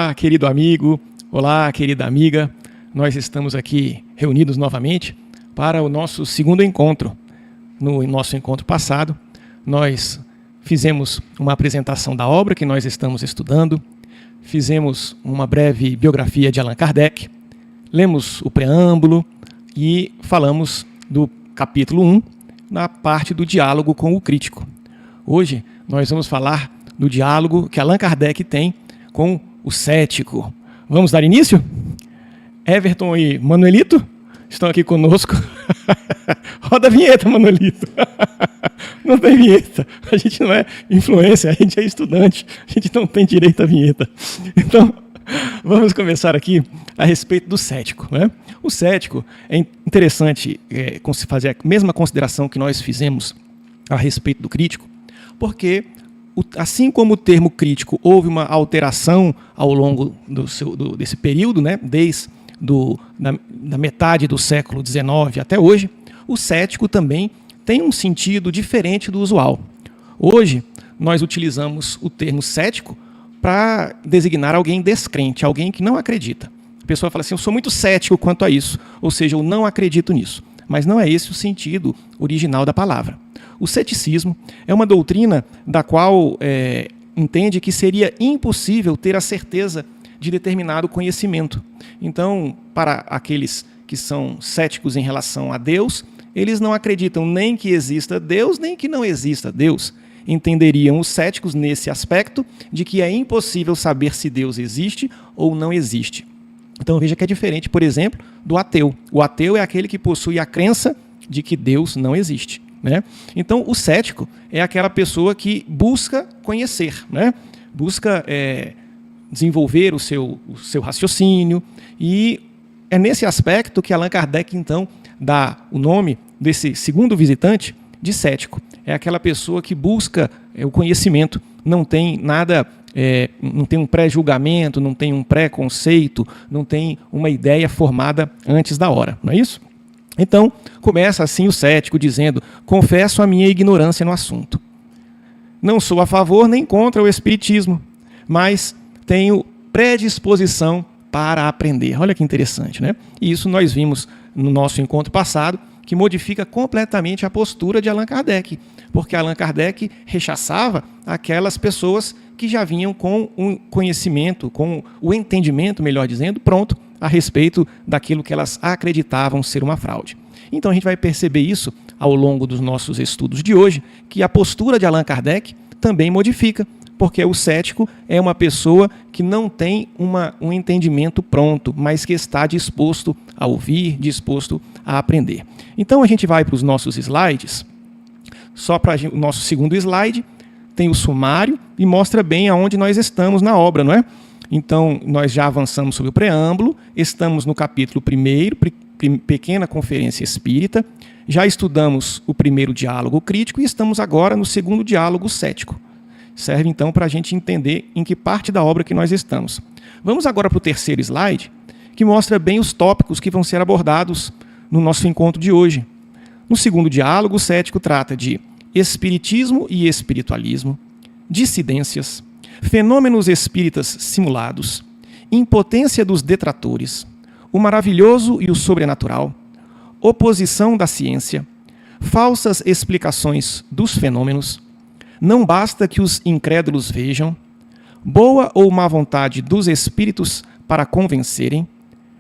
Olá, querido amigo, olá, querida amiga. Nós estamos aqui reunidos novamente para o nosso segundo encontro. No nosso encontro passado, nós fizemos uma apresentação da obra que nós estamos estudando, fizemos uma breve biografia de Allan Kardec, lemos o preâmbulo e falamos do capítulo 1, na parte do diálogo com o crítico. Hoje nós vamos falar do diálogo que Allan Kardec tem com o cético. Vamos dar início? Everton e Manuelito estão aqui conosco. Roda a vinheta, Manuelito. Não tem vinheta. A gente não é influencer, a gente é estudante. A gente não tem direito à vinheta. Então, vamos começar aqui a respeito do cético, né? O cético, é interessante fazer a mesma consideração que nós fizemos a respeito do crítico, porque assim como o termo crítico houve uma alteração ao longo desse período, né, desde da metade do século XIX até hoje, o cético também tem um sentido diferente do usual. Hoje, nós utilizamos o termo cético para designar alguém descrente, alguém que não acredita. A pessoa fala assim, eu sou muito cético quanto a isso, ou seja, eu não acredito nisso. Mas não é esse o sentido original da palavra. O ceticismo é uma doutrina da qual entende que seria impossível ter a certeza de determinado conhecimento. Então, para aqueles que são céticos em relação a Deus, eles não acreditam nem que exista Deus, nem que não exista Deus. Entenderiam os céticos nesse aspecto de que é impossível saber se Deus existe ou não existe. Então veja que é diferente, por exemplo, do ateu. O ateu é aquele que possui a crença de que Deus não existe, né? Então o cético é aquela pessoa que busca conhecer, né? Busca desenvolver o seu raciocínio, e é nesse aspecto que Allan Kardec então dá o nome desse segundo visitante de cético. É aquela pessoa que busca o conhecimento, não tem nada, não tem um pré-julgamento, não tem um pré-conceito, não tem uma ideia formada antes da hora, não é isso? Então, começa assim o cético dizendo, confesso a minha ignorância no assunto. Não sou a favor nem contra o espiritismo, mas tenho predisposição para aprender. Olha que interessante, né? E isso nós vimos no nosso encontro passado, que modifica completamente a postura de Allan Kardec, porque Allan Kardec rechaçava aquelas pessoas que já vinham com um conhecimento, com o entendimento, melhor dizendo, pronto a respeito daquilo que elas acreditavam ser uma fraude. Então a gente vai perceber isso ao longo dos nossos estudos de hoje, que a postura de Allan Kardec também modifica, porque o cético é uma pessoa que não tem um entendimento pronto, mas que está disposto a ouvir, disposto a aprender. Então a gente vai para os nossos slides. Só para o nosso segundo slide, tem o sumário e mostra bem aonde nós estamos na obra, não é? Então nós já avançamos sobre o preâmbulo, estamos no capítulo 1º, Pequena Conferência Espírita, já estudamos o primeiro diálogo crítico e estamos agora no segundo diálogo cético. Serve, então, para a gente entender em que parte da obra que nós estamos. Vamos agora para o terceiro slide, que mostra bem os tópicos que vão ser abordados no nosso encontro de hoje. No segundo diálogo, o cético trata de espiritismo e espiritualismo, dissidências, fenômenos espíritas simulados, impotência dos detratores, o maravilhoso e o sobrenatural, oposição da ciência, falsas explicações dos fenômenos, não basta que os incrédulos vejam, boa ou má vontade dos espíritos para convencerem.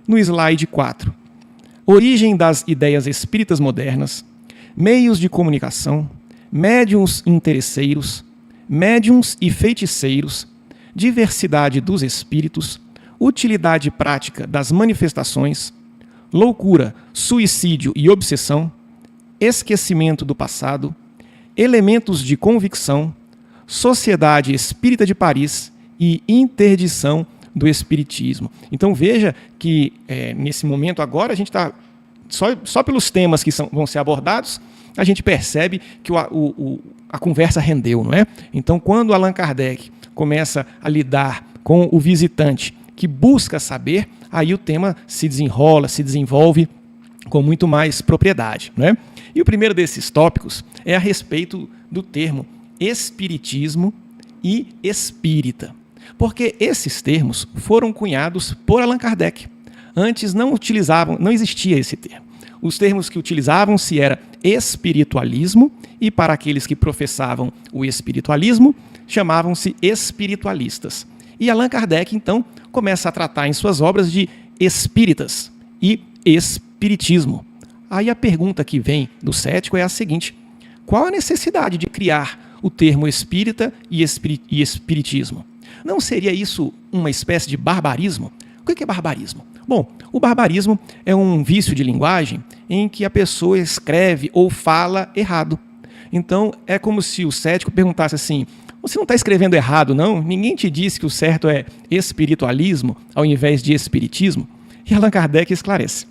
No slide 4, origem das ideias espíritas modernas, meios de comunicação, médiuns interesseiros, médiuns e feiticeiros, diversidade dos espíritos, utilidade prática das manifestações, loucura, suicídio e obsessão, esquecimento do passado, elementos de convicção, Sociedade Espírita de Paris e interdição do Espiritismo. Então veja que nesse momento agora a gente está, só pelos temas que vão ser abordados, a gente percebe que a conversa rendeu, não é? Então quando Allan Kardec começa a lidar com o visitante que busca saber, aí o tema se desenrola, se desenvolve com muito mais propriedade, não é? E o primeiro desses tópicos é a respeito do termo espiritismo e espírita. Porque esses termos foram cunhados por Allan Kardec. Antes não existia esse termo. Os termos que utilizavam-se era espiritualismo, e para aqueles que professavam o espiritualismo, chamavam-se espiritualistas. E Allan Kardec, então, começa a tratar em suas obras de espíritas e espiritismo. Aí a pergunta que vem do cético é a seguinte: qual a necessidade de criar o termo espírita e espiritismo? Não seria isso uma espécie de barbarismo? O que é barbarismo? Bom, o barbarismo é um vício de linguagem em que a pessoa escreve ou fala errado. Então, é como se o cético perguntasse assim: você não está escrevendo errado, não? Ninguém te disse que o certo é espiritualismo ao invés de espiritismo? E Allan Kardec esclarece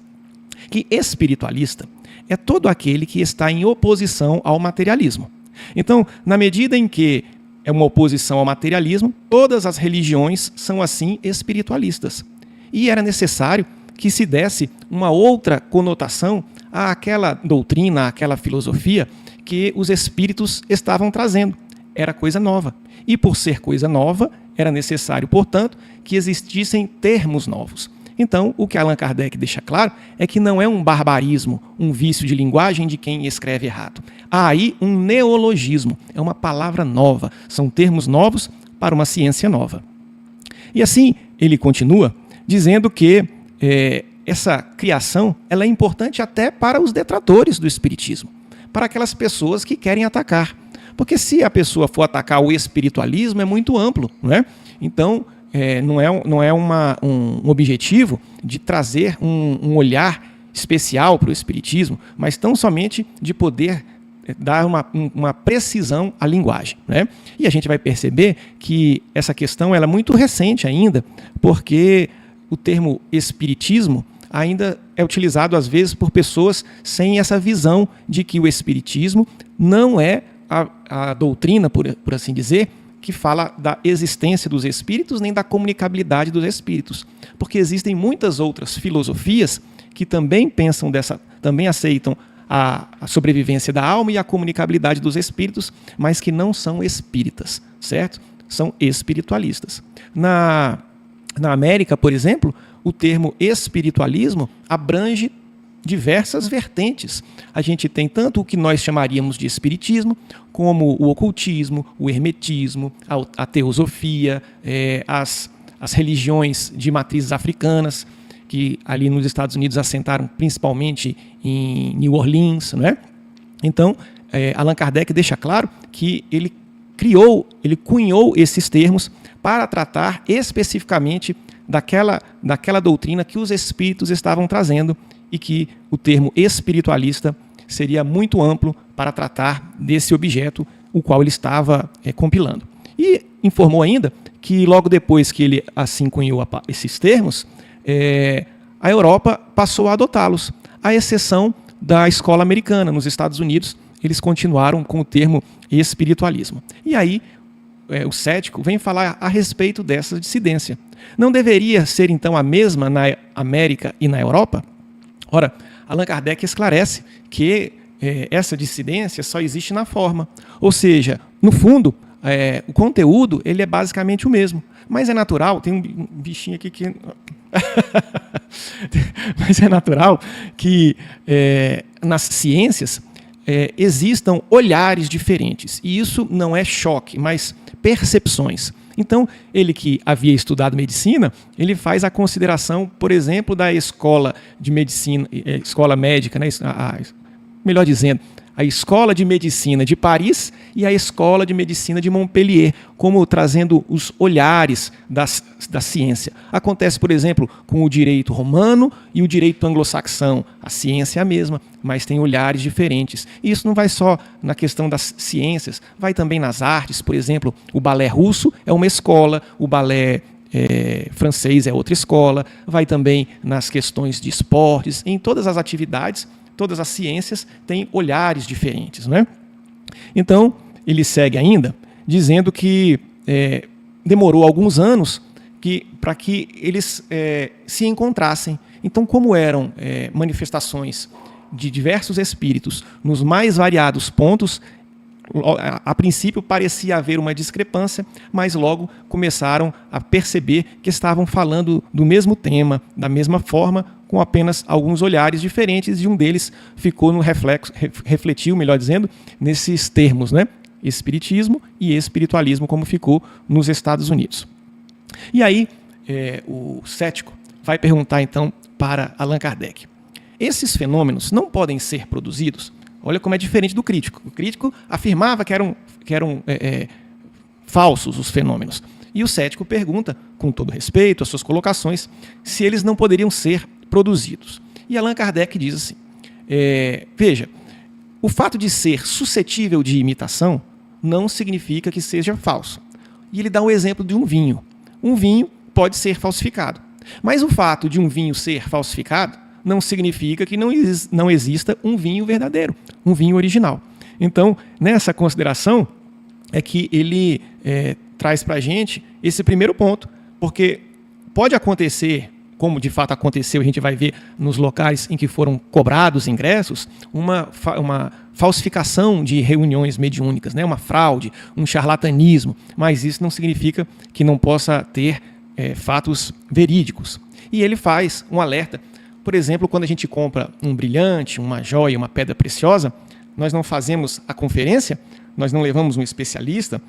que espiritualista é todo aquele que está em oposição ao materialismo. Então, na medida em que é uma oposição ao materialismo, todas as religiões são assim espiritualistas. E era necessário que se desse uma outra conotação àquela doutrina, àquela filosofia que os espíritos estavam trazendo. Era coisa nova. E por ser coisa nova, era necessário, portanto, que existissem termos novos. Então, o que Allan Kardec deixa claro é que não é um barbarismo, um vício de linguagem de quem escreve errado. Há aí um neologismo, é uma palavra nova, são termos novos para uma ciência nova. E assim, ele continua dizendo que essa criação ela é importante até para os detratores do espiritismo, para aquelas pessoas que querem atacar. Porque se a pessoa for atacar o espiritualismo, é muito amplo, não é? Então, não é um objetivo de trazer um olhar especial para o espiritismo, mas tão somente de poder dar uma precisão à linguagem, né? E a gente vai perceber que essa questão ela é muito recente ainda, porque o termo espiritismo ainda é utilizado às vezes por pessoas sem essa visão de que o espiritismo não é a doutrina, por assim dizer, que fala da existência dos espíritos, nem da comunicabilidade dos espíritos. Porque existem muitas outras filosofias que também pensam também aceitam a sobrevivência da alma e a comunicabilidade dos espíritos, mas que não são espíritas, certo? São espiritualistas. Na América, por exemplo, o termo espiritualismo abrange diversas vertentes. A gente tem tanto o que nós chamaríamos de espiritismo, como o ocultismo, o hermetismo, a teosofia, as religiões de matrizes africanas, que ali nos Estados Unidos assentaram principalmente em New Orleans, não é? Então, Allan Kardec deixa claro que ele cunhou esses termos para tratar especificamente daquela doutrina que os espíritos estavam trazendo, e que o termo espiritualista seria muito amplo para tratar desse objeto o qual ele estava compilando. E informou ainda que logo depois que ele assim cunhou esses termos, a Europa passou a adotá-los, à exceção da escola americana. Nos Estados Unidos, eles continuaram com o termo espiritualismo. E aí, o cético vem falar a respeito dessa dissidência. Não deveria ser, então, a mesma na América e na Europa? Ora, Allan Kardec esclarece que essa dissidência só existe na forma. Ou seja, no fundo, o conteúdo ele é basicamente o mesmo. Mas é natural, tem um bichinho aqui que... Mas é natural que nas ciências existam olhares diferentes. E isso não é choque, mas percepções. Então, ele que havia estudado medicina, ele faz a consideração, por exemplo, da escola de medicina, escola médica, né? Melhor dizendo, a escola de medicina de Paris e a escola de medicina de Montpellier, como trazendo os olhares da ciência. Acontece, por exemplo, com o direito romano e o direito anglo-saxão. A ciência é a mesma, mas tem olhares diferentes. E isso não vai só na questão das ciências, vai também nas artes. Por exemplo, o balé russo é uma escola, o balé francês é outra escola, vai também nas questões de esportes, em todas as atividades. Todas as ciências têm olhares diferentes, não é? Então, ele segue ainda dizendo que demorou alguns anos para que eles se encontrassem. Então, como eram manifestações de diversos espíritos nos mais variados pontos, a princípio parecia haver uma discrepância, mas logo começaram a perceber que estavam falando do mesmo tema, da mesma forma, com apenas alguns olhares diferentes, e um deles ficou no refletiu, melhor dizendo, nesses termos, né? Espiritismo e espiritualismo, como ficou nos Estados Unidos. E aí, o cético vai perguntar então para Allan Kardec: esses fenômenos não podem ser produzidos? Olha como é diferente do crítico. O crítico afirmava que eram falsos os fenômenos. E o cético pergunta, com todo respeito às suas colocações, se eles não poderiam ser produzidos. E Allan Kardec diz assim: veja, o fato de ser suscetível de imitação não significa que seja falso. E ele dá o exemplo de um vinho. Um vinho pode ser falsificado. Mas o fato de um vinho ser falsificado não significa que não exista um vinho verdadeiro, um vinho original. Então, nessa consideração, é que ele traz para a gente esse primeiro ponto, porque pode acontecer, como de fato aconteceu, a gente vai ver nos locais em que foram cobrados ingressos, uma falsificação de reuniões mediúnicas, né? Uma fraude, um charlatanismo, mas isso não significa que não possa ter fatos verídicos. E ele faz um alerta, por exemplo, quando a gente compra um brilhante, uma joia, uma pedra preciosa, nós não fazemos a conferência, nós não levamos um especialista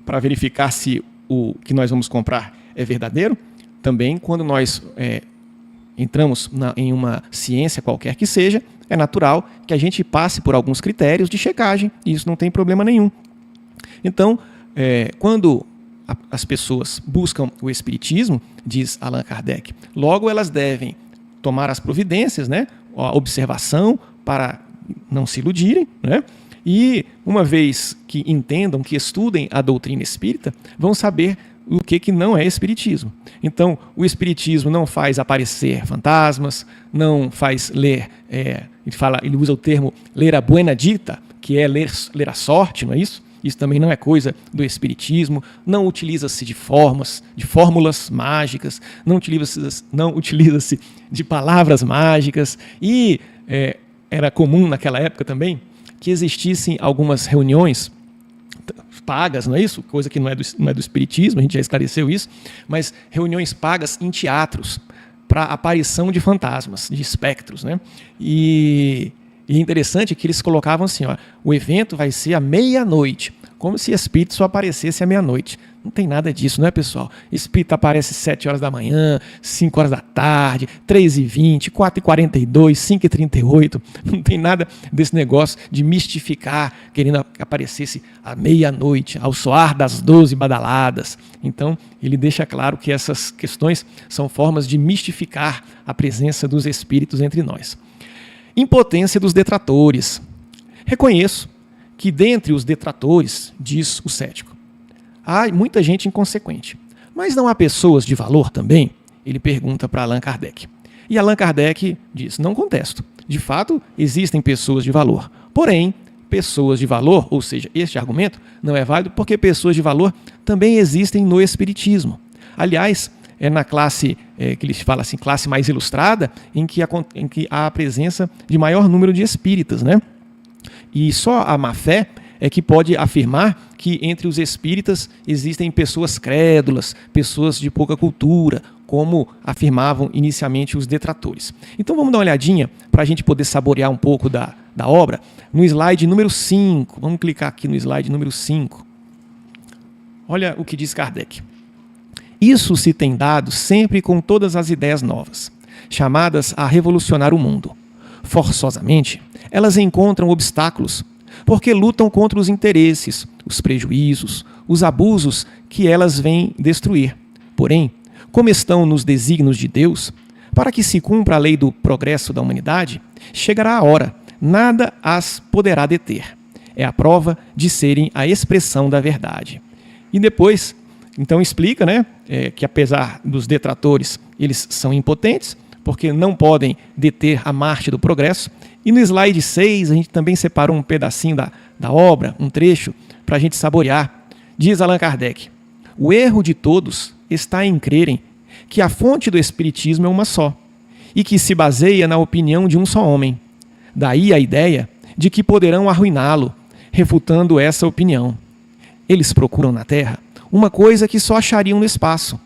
para verificar se o que nós vamos comprar é verdadeiro. Também, quando nós entramos em uma ciência qualquer que seja, é natural que a gente passe por alguns critérios de checagem, e isso não tem problema nenhum. Então, quando as pessoas buscam o espiritismo, diz Allan Kardec, logo elas devem tomar as providências, né? A observação para não se iludirem, né? E uma vez que entendam, que estudem a doutrina espírita, vão saber o que não é espiritismo. Então, o espiritismo não faz aparecer fantasmas, não faz ler, ele usa o termo ler a buena dita, que é ler a sorte, não é isso? Isso também não é coisa do espiritismo, não utiliza-se de fórmulas mágicas, não utiliza-se de palavras mágicas, e era comum naquela época também que existissem algumas reuniões pagas, não é isso? Coisa que não é do espiritismo, a gente já esclareceu isso, mas reuniões pagas em teatros para aparição de fantasmas, de espectros, né? E é interessante que eles colocavam assim, ó, o evento vai ser à meia-noite, como se espírito só aparecesse à meia-noite. Não tem nada disso, não é, pessoal? Espírito aparece às 7 horas da manhã, 5 horas da tarde, 3h20, 4h42, 5h38. Não tem nada desse negócio de mistificar, querendo que aparecesse à meia-noite, ao soar das 12 badaladas. Então, ele deixa claro que essas questões são formas de mistificar a presença dos espíritos entre nós. Impotência dos detratores. Reconheço que dentre os detratores, diz o cético, há muita gente inconsequente. Mas não há pessoas de valor também? Ele pergunta para Allan Kardec. E Allan Kardec diz, não contesto. De fato, existem pessoas de valor. Porém, pessoas de valor, ou seja, este argumento não é válido porque pessoas de valor também existem no espiritismo. Aliás, é na classe, que eles falam assim, classe mais ilustrada, em que há a presença de maior número de espíritas, né? E só a má-fé é que pode afirmar que entre os espíritas existem pessoas crédulas, pessoas de pouca cultura, como afirmavam inicialmente os detratores. Então vamos dar uma olhadinha para a gente poder saborear um pouco da obra no slide número 5. Vamos clicar aqui no slide número 5. Olha o que diz Kardec. Isso se tem dado sempre com todas as ideias novas, chamadas a revolucionar o mundo. Forçosamente, elas encontram obstáculos, porque lutam contra os interesses, os prejuízos, os abusos que elas vêm destruir. Porém, como estão nos desígnios de Deus, para que se cumpra a lei do progresso da humanidade, chegará a hora, nada as poderá deter. É a prova de serem a expressão da verdade. E depois, então explica, né, que apesar dos detratores, eles são impotentes, porque não podem deter a marcha do progresso. E no slide 6, a gente também separou um pedacinho da obra, um trecho, para a gente saborear. Diz Allan Kardec, o erro de todos está em crerem que a fonte do espiritismo é uma só, e que se baseia na opinião de um só homem. Daí a ideia de que poderão arruiná-lo, refutando essa opinião. Eles procuram na Terra uma coisa que só achariam no espaço.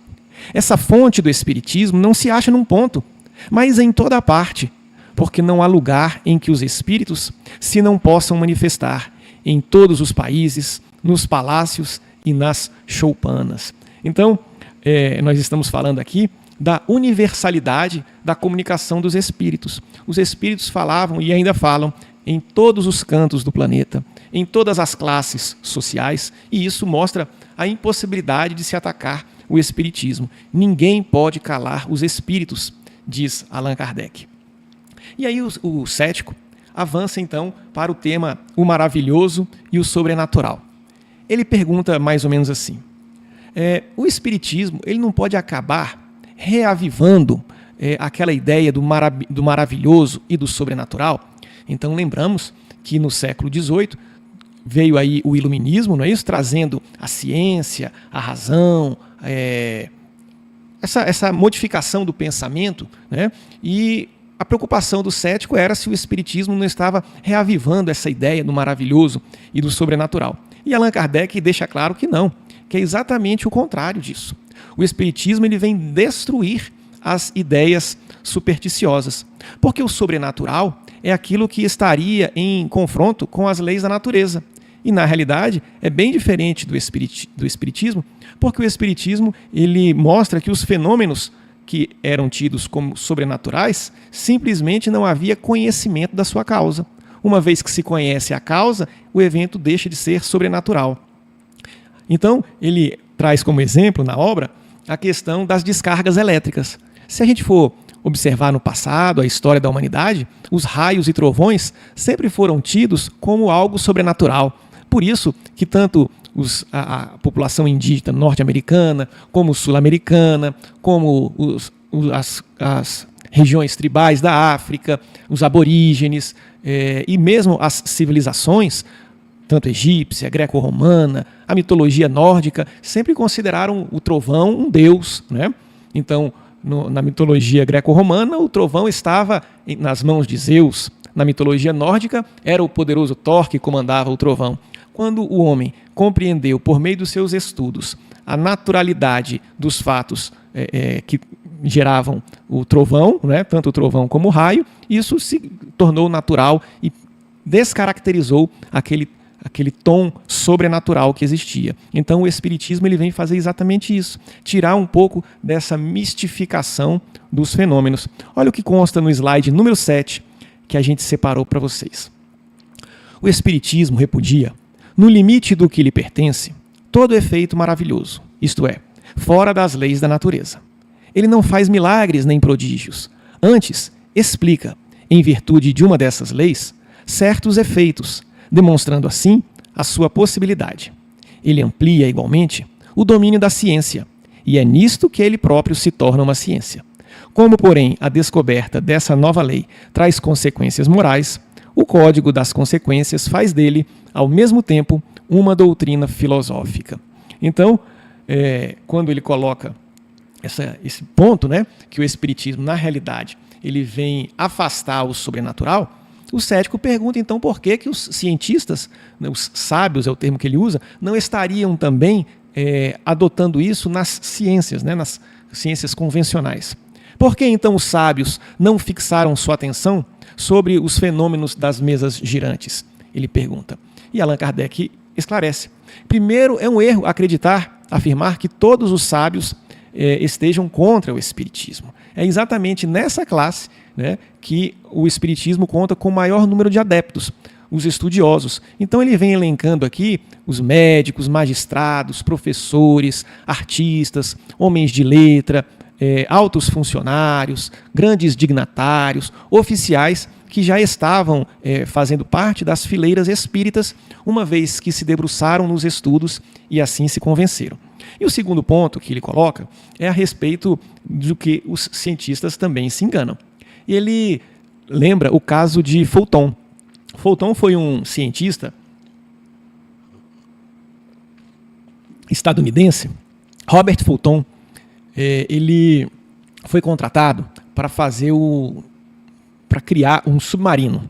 Essa fonte do espiritismo não se acha num ponto, mas em toda parte, porque não há lugar em que os espíritos se não possam manifestar, em todos os países, nos palácios e nas choupanas. Então, nós estamos falando aqui da universalidade da comunicação dos espíritos. Os espíritos falavam e ainda falam em todos os cantos do planeta, em todas as classes sociais, e isso mostra a impossibilidade de se atacar o espiritismo. Ninguém pode calar os espíritos, diz Allan Kardec. E aí o cético avança então para o tema o maravilhoso e o sobrenatural. Ele pergunta mais ou menos assim: o espiritismo ele não pode acabar reavivando aquela ideia do maravilhoso e do sobrenatural? Então lembramos que no século XVIII veio aí o iluminismo, não é isso? Trazendo a ciência, a razão, essa modificação do pensamento, né? E a preocupação do cético era se o espiritismo não estava reavivando essa ideia do maravilhoso e do sobrenatural. E Allan Kardec deixa claro que não, que é exatamente o contrário disso. O espiritismo ele vem destruir as ideias supersticiosas, porque o sobrenatural é aquilo que estaria em confronto com as leis da natureza. E, na realidade, é bem diferente do espiritismo, porque o espiritismo ele mostra que os fenômenos que eram tidos como sobrenaturais, simplesmente não havia conhecimento da sua causa. Uma vez que se conhece a causa, o evento deixa de ser sobrenatural. Então, ele traz como exemplo na obra a questão das descargas elétricas. Se a gente for observar no passado a história da humanidade, os raios e trovões sempre foram tidos como algo sobrenatural. Por isso que tanto a população indígena norte-americana, como sul-americana, como as regiões tribais da África, os aborígenes e mesmo as civilizações, tanto egípcia, greco-romana, a mitologia nórdica, sempre consideraram o trovão um deus, né? Então, na mitologia greco-romana, o trovão estava nas mãos de Zeus. Na mitologia nórdica, era o poderoso Thor que comandava o trovão. Quando o homem compreendeu, por meio dos seus estudos, a naturalidade dos fatos que geravam o trovão, né, tanto o trovão como o raio, isso se tornou natural e descaracterizou aquele tom sobrenatural que existia. Então o espiritismo ele vem fazer exatamente isso, tirar um pouco dessa mistificação dos fenômenos. Olha o que consta no slide número 7, que a gente separou para vocês. O espiritismo repudia, no limite do que lhe pertence, todo efeito maravilhoso, isto é, fora das leis da natureza. Ele não faz milagres nem prodígios. Antes, explica, em virtude de uma dessas leis, certos efeitos, demonstrando assim a sua possibilidade. Ele amplia igualmente o domínio da ciência, e é nisto que ele próprio se torna uma ciência. Como, porém, a descoberta dessa nova lei traz consequências morais, o código das consequências faz dele, ao mesmo tempo, uma doutrina filosófica. Então, quando ele coloca esse ponto, né, que o espiritismo, na realidade, ele vem afastar o sobrenatural, o cético pergunta, então, por que os cientistas, né, os sábios é o termo que ele usa, não estariam também adotando isso nas ciências, né, nas ciências convencionais? Por que, então, os sábios não fixaram sua atenção sobre os fenômenos das mesas girantes? Ele pergunta. E Allan Kardec esclarece. Primeiro, é um erro afirmar que todos os sábios estejam contra o espiritismo. É exatamente nessa classe, né, que o espiritismo conta com o maior número de adeptos, os estudiosos. Então ele vem elencando aqui os médicos, magistrados, professores, artistas, homens de letra, altos funcionários, grandes dignatários, oficiais que já estavam fazendo parte das fileiras espíritas, uma vez que se debruçaram nos estudos e assim se convenceram. E o segundo ponto que ele coloca é a respeito do que os cientistas também se enganam. E ele lembra o caso de Fulton. Fulton foi um cientista estadunidense. Robert Fulton, ele foi contratado para criar um submarino.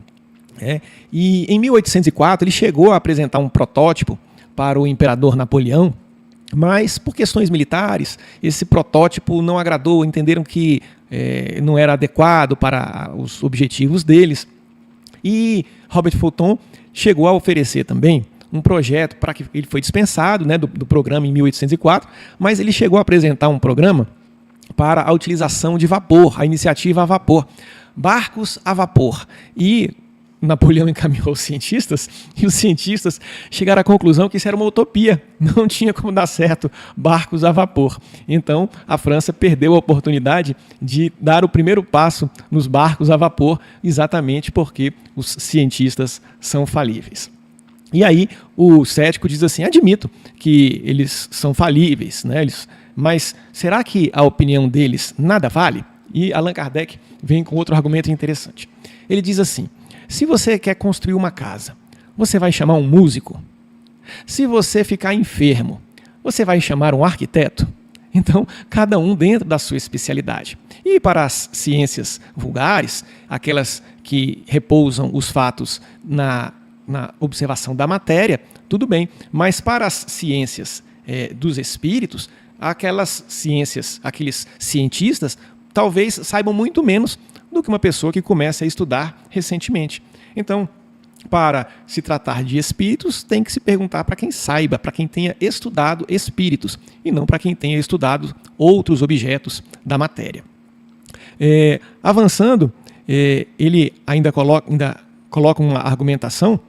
E em 1804 ele chegou a apresentar um protótipo para o imperador Napoleão, mas por questões militares esse protótipo não agradou, entenderam que não era adequado para os objetivos deles. E Robert Fulton chegou a oferecer também um projeto para que ele foi dispensado, né, do programa em 1804, mas ele chegou a apresentar um programa para a utilização de vapor, a iniciativa a vapor, barcos a vapor. E Napoleão encaminhou os cientistas, e os cientistas chegaram à conclusão que isso era uma utopia, não tinha como dar certo barcos a vapor. Então, a França perdeu a oportunidade de dar o primeiro passo nos barcos a vapor, exatamente porque os cientistas são falíveis. E aí, o cético diz assim, admito que eles são falíveis, né? Mas será que a opinião deles nada vale? E Allan Kardec vem com outro argumento interessante. Ele diz assim, se você quer construir uma casa, você vai chamar um músico? Se você ficar enfermo, você vai chamar um arquiteto? Então, cada um dentro da sua especialidade. E para as ciências vulgares, aquelas que repousam os fatos na observação da matéria, tudo bem. Mas para as ciências dos espíritos, aquelas ciências, aqueles cientistas, talvez saibam muito menos do que uma pessoa que começa a estudar recentemente. Então, para se tratar de espíritos, tem que se perguntar para quem saiba, para quem tenha estudado espíritos, e não para quem tenha estudado outros objetos da matéria. Avançando, ele ainda coloca uma argumentação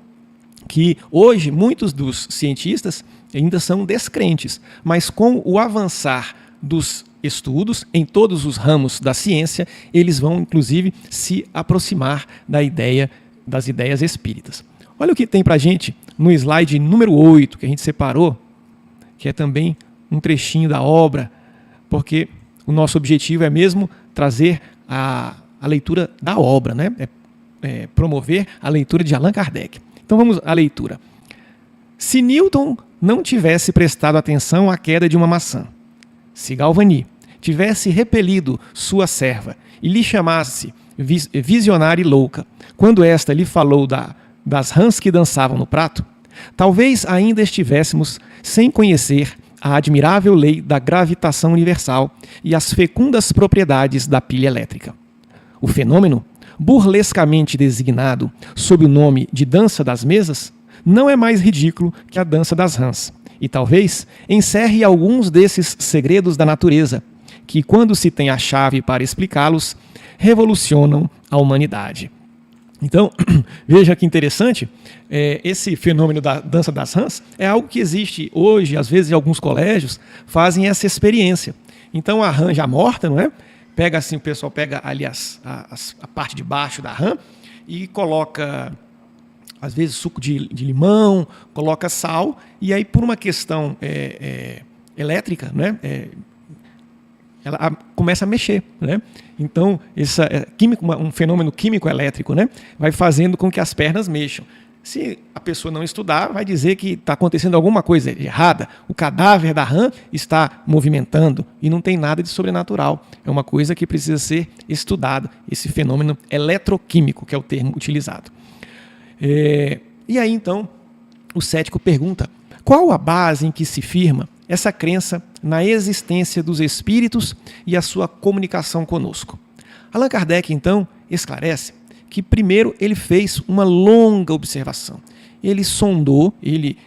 que hoje muitos dos cientistas ainda são descrentes, mas com o avançar dos estudos em todos os ramos da ciência, eles vão inclusive se aproximar das ideias espíritas. Olha o que tem para a gente no slide número 8, que a gente separou, que é também um trechinho da obra, porque o nosso objetivo é mesmo trazer a leitura da obra, né? Promover a leitura de Allan Kardec. Então vamos à leitura. Se Newton não tivesse prestado atenção à queda de uma maçã, se Galvani tivesse repelido sua serva e lhe chamasse visionária e louca, quando esta lhe falou das rãs que dançavam no prato, talvez ainda estivéssemos sem conhecer a admirável lei da gravitação universal e as fecundas propriedades da pilha elétrica. O fenômeno, burlescamente designado sob o nome de dança das mesas, não é mais ridículo que a dança das rãs, e talvez encerre alguns desses segredos da natureza, que, quando se tem a chave para explicá-los, revolucionam a humanidade. Então, veja que interessante, esse fenômeno da dança das rãs é algo que existe hoje, às vezes em alguns colégios fazem essa experiência. Então a rã já morta, não é? Pega assim, o pessoal pega ali a parte de baixo da rã e coloca, às vezes, suco de limão, coloca sal, e aí por uma questão elétrica, né? Ela começa a mexer, né? Então, um fenômeno químico elétrico, né? Vai fazendo com que as pernas mexam. Se a pessoa não estudar, vai dizer que está acontecendo alguma coisa errada. O cadáver da rã está movimentando e não tem nada de sobrenatural. É uma coisa que precisa ser estudada, esse fenômeno eletroquímico, que é o termo utilizado. E aí, então, o cético pergunta, qual a base em que se firma essa crença na existência dos espíritos e a sua comunicação conosco? Allan Kardec, então, esclarece que primeiro ele fez uma longa observação. Ele sondou, ele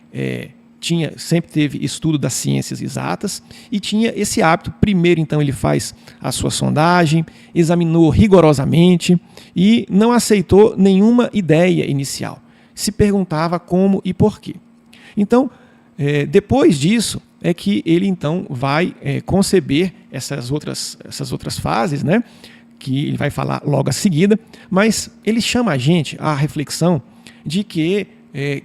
sempre teve estudo das ciências exatas e tinha esse hábito. Primeiro, então, ele faz a sua sondagem, examinou rigorosamente e não aceitou nenhuma ideia inicial. Se perguntava como e por quê. Então, depois disso, é que ele então vai conceber essas outras fases, né, que ele vai falar logo a seguida, mas ele chama a gente à reflexão de que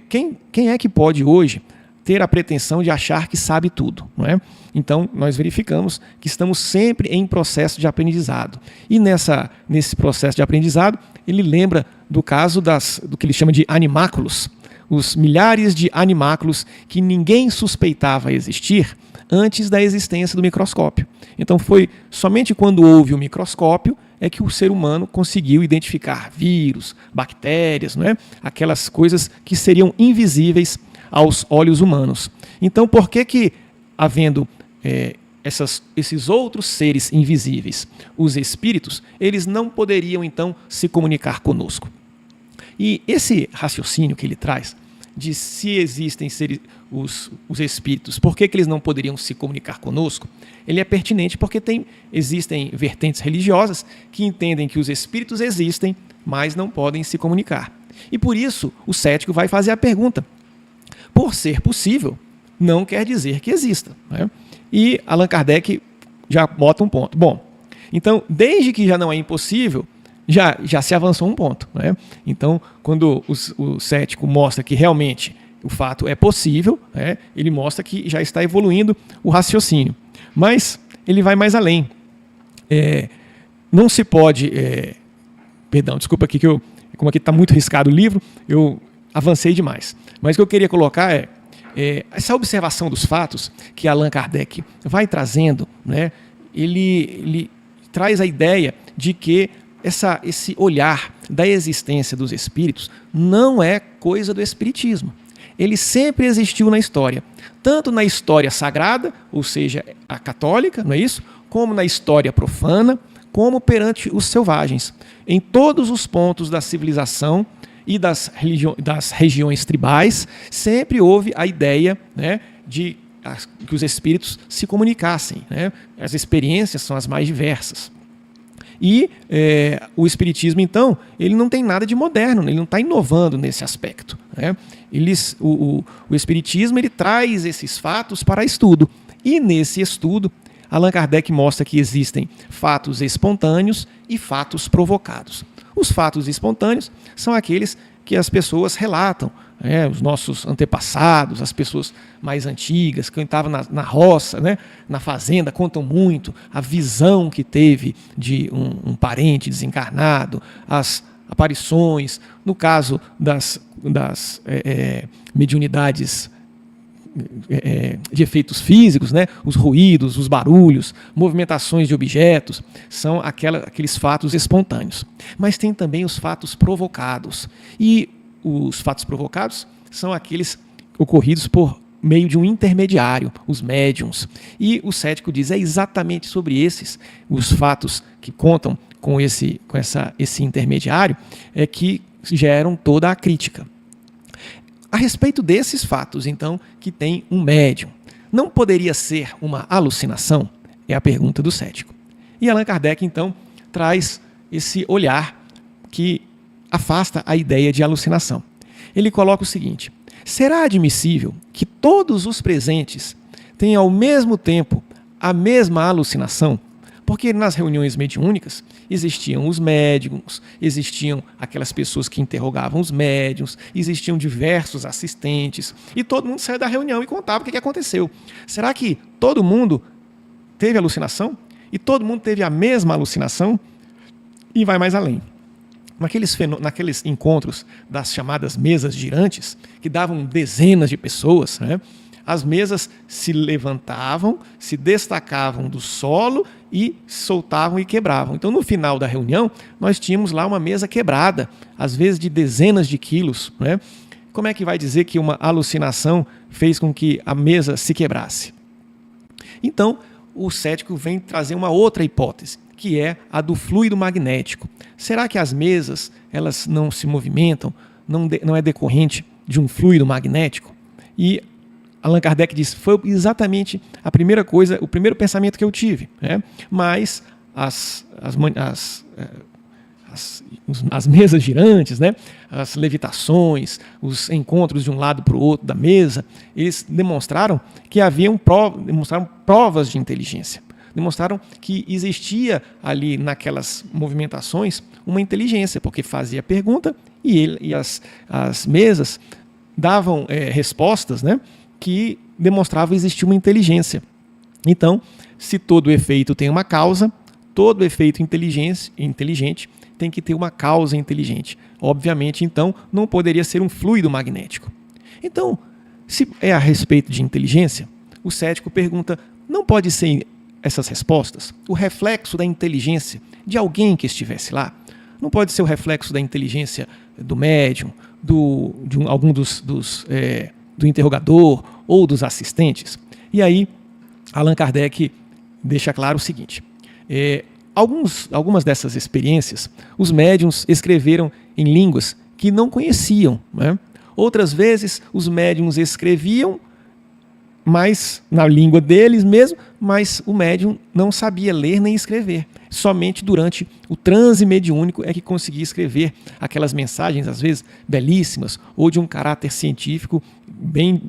quem é que pode hoje ter a pretensão de achar que sabe tudo, não é? Então, nós verificamos que estamos sempre em processo de aprendizado. E nesse processo de aprendizado, ele lembra do caso do que ele chama de animáculos, os milhares de animáculos que ninguém suspeitava existir antes da existência do microscópio. Então foi somente quando houve o microscópio é que o ser humano conseguiu identificar vírus, bactérias, não é? Aquelas coisas que seriam invisíveis aos olhos humanos. Então, por que havendo esses outros seres invisíveis, os espíritos, eles não poderiam então se comunicar conosco? E esse raciocínio que ele traz de se existem os espíritos, por que eles não poderiam se comunicar conosco? Ele é pertinente porque existem vertentes religiosas que entendem que os espíritos existem, mas não podem se comunicar. E por isso o cético vai fazer a pergunta: por ser possível, não quer dizer que exista, né? E Allan Kardec já bota um ponto. Bom, então, desde que já não é impossível, já se avançou um ponto, né? Então, quando o cético mostra que realmente o fato é possível, né, ele mostra que já está evoluindo o raciocínio. Mas ele vai mais além. Não se pode... perdão, desculpa aqui, como aqui está muito riscado o livro, eu avancei demais. Mas o que eu queria colocar essa observação dos fatos que Allan Kardec vai trazendo, né, ele traz a ideia de que esse olhar da existência dos espíritos não é coisa do espiritismo. Ele sempre existiu na história, tanto na história sagrada, ou seja, a católica, não é isso? Como na história profana, como perante os selvagens. Em todos os pontos da civilização e das regiões tribais, sempre houve a ideia, né, de que os espíritos se comunicassem, né? As experiências são as mais diversas. E o espiritismo, então, ele não tem nada de moderno, ele não está inovando nesse aspecto, né? O espiritismo ele traz esses fatos para estudo. E nesse estudo, Allan Kardec mostra que existem fatos espontâneos e fatos provocados. Os fatos espontâneos são aqueles que as pessoas relatam, né? Os nossos antepassados, as pessoas mais antigas, que estavam na roça, né? Na fazenda, contam muito a visão que teve de um parente desencarnado, as aparições, no caso das mediunidades de efeitos físicos, né? Os ruídos, os barulhos, movimentações de objetos, são aqueles fatos espontâneos. Mas tem também os fatos provocados. E os fatos provocados são aqueles ocorridos por meio de um intermediário, os médiums. E o cético diz, é exatamente sobre os fatos que contam com esse intermediário, que geram toda a crítica. A respeito desses fatos, então, que tem um médium, não poderia ser uma alucinação? É a pergunta do cético. E Allan Kardec, então, traz esse olhar que afasta a ideia de alucinação. Ele coloca o seguinte: será admissível que todos os presentes tenham ao mesmo tempo a mesma alucinação? Porque nas reuniões mediúnicas existiam os médiums, existiam aquelas pessoas que interrogavam os médiums, existiam diversos assistentes, e todo mundo saía da reunião e contava o que aconteceu. Será que todo mundo teve alucinação? E todo mundo teve a mesma alucinação? E vai mais além. Naqueles encontros das chamadas mesas girantes, que davam dezenas de pessoas, né? As mesas se levantavam, se destacavam do solo e soltavam e quebravam. Então, no final da reunião, nós tínhamos lá uma mesa quebrada, às vezes de dezenas de quilos, né? Como é que vai dizer que uma alucinação fez com que a mesa se quebrasse? Então, o cético vem trazer uma outra hipótese, que é a do fluido magnético. Será que as mesas elas não se movimentam, não é decorrente de um fluido magnético? E Allan Kardec diz, foi exatamente a primeira coisa, o primeiro pensamento que eu tive, né? Mas as mesas girantes, né? As levitações, os encontros de um lado para o outro da mesa, eles demonstraram que demonstraram provas de inteligência. Demonstraram que existia ali naquelas movimentações uma inteligência, porque fazia pergunta e as mesas davam respostas, né, que demonstravam existir uma inteligência. Então, se todo efeito tem uma causa, todo efeito inteligente tem que ter uma causa inteligente. Obviamente, então, não poderia ser um fluido magnético. Então, se é a respeito de inteligência, o cético pergunta, não pode ser essas respostas o reflexo da inteligência de alguém que estivesse lá. Não pode ser o reflexo da inteligência do médium, do interrogador ou dos assistentes. E aí, Allan Kardec deixa claro o seguinte: algumas dessas experiências, os médiuns escreveram em línguas que não conheciam, né? Outras vezes, os médiuns escreviam mas na língua deles mesmo, mas o médium não sabia ler nem escrever. Somente durante o transe mediúnico é que conseguia escrever aquelas mensagens, às vezes belíssimas, ou de um caráter científico bem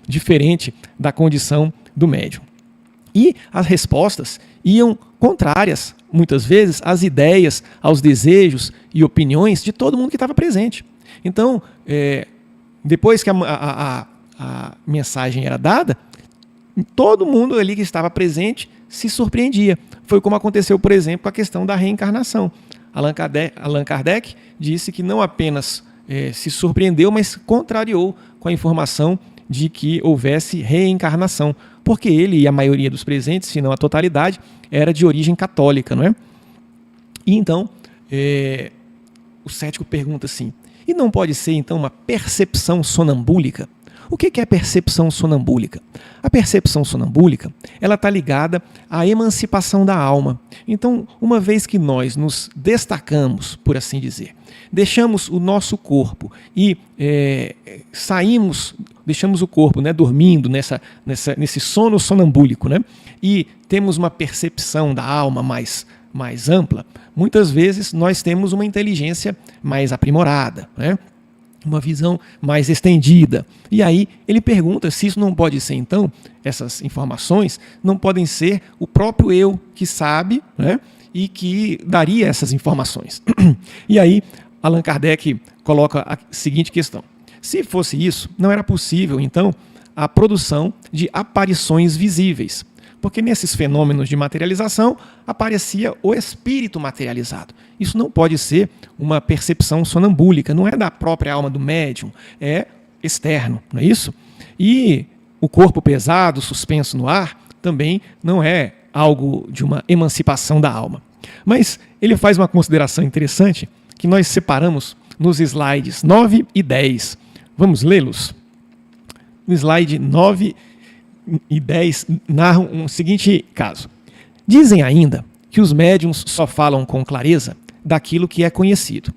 diferente da condição do médium. E as respostas iam contrárias, muitas vezes, às ideias, aos desejos e opiniões de todo mundo que estava presente. Então, depois que a mensagem era dada, todo mundo ali que estava presente se surpreendia. Foi como aconteceu, por exemplo, com a questão da reencarnação. Allan Kardec disse que não apenas se surpreendeu, mas contrariou com a informação de que houvesse reencarnação, porque ele e a maioria dos presentes, se não a totalidade, era de origem católica, não é? E então, o cético pergunta assim: e não pode ser então uma percepção sonambúlica? O que é percepção sonambúlica? A percepção sonambúlica, ela está ligada à emancipação da alma. Então, uma vez que nós nos destacamos, por assim dizer, deixamos o nosso corpo e deixamos o corpo, né, dormindo nesse sono sonambúlico, né, e temos uma percepção da alma mais ampla, muitas vezes nós temos uma inteligência mais aprimorada, né? Uma visão mais estendida. E aí ele pergunta se isso não pode ser, então, essas informações não podem ser o próprio eu que sabe, né, e que daria essas informações. E aí Allan Kardec coloca a seguinte questão: se fosse isso, não era possível, então, a produção de aparições visíveis, porque nesses fenômenos de materialização aparecia o espírito materializado. Isso não pode ser uma percepção sonambúlica, não é da própria alma do médium, é externo, não é isso? E o corpo pesado, suspenso no ar, também não é algo de uma emancipação da alma. Mas ele faz uma consideração interessante que nós separamos nos slides 9 e 10. Vamos lê-los? No slide 9 e 10 narram um seguinte caso. Dizem ainda que os médiuns só falam com clareza daquilo que é conhecido.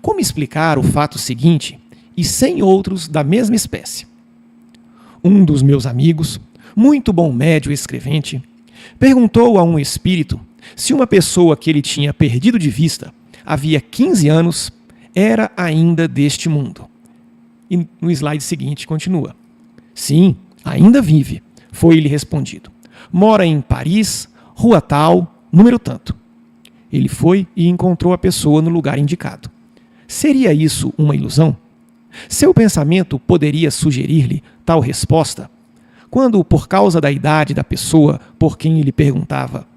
Como explicar o fato seguinte e 100 outros da mesma espécie? Um dos meus amigos, muito bom médium escrevente, perguntou a um espírito se uma pessoa que ele tinha perdido de vista havia 15 anos era ainda deste mundo. E no slide seguinte continua: sim, ainda vive, foi-lhe respondido. Mora em Paris, rua tal, número tanto. Ele foi e encontrou a pessoa no lugar indicado. Seria isso uma ilusão? Seu pensamento poderia sugerir-lhe tal resposta? Quando, por causa da idade da pessoa por quem ele perguntava,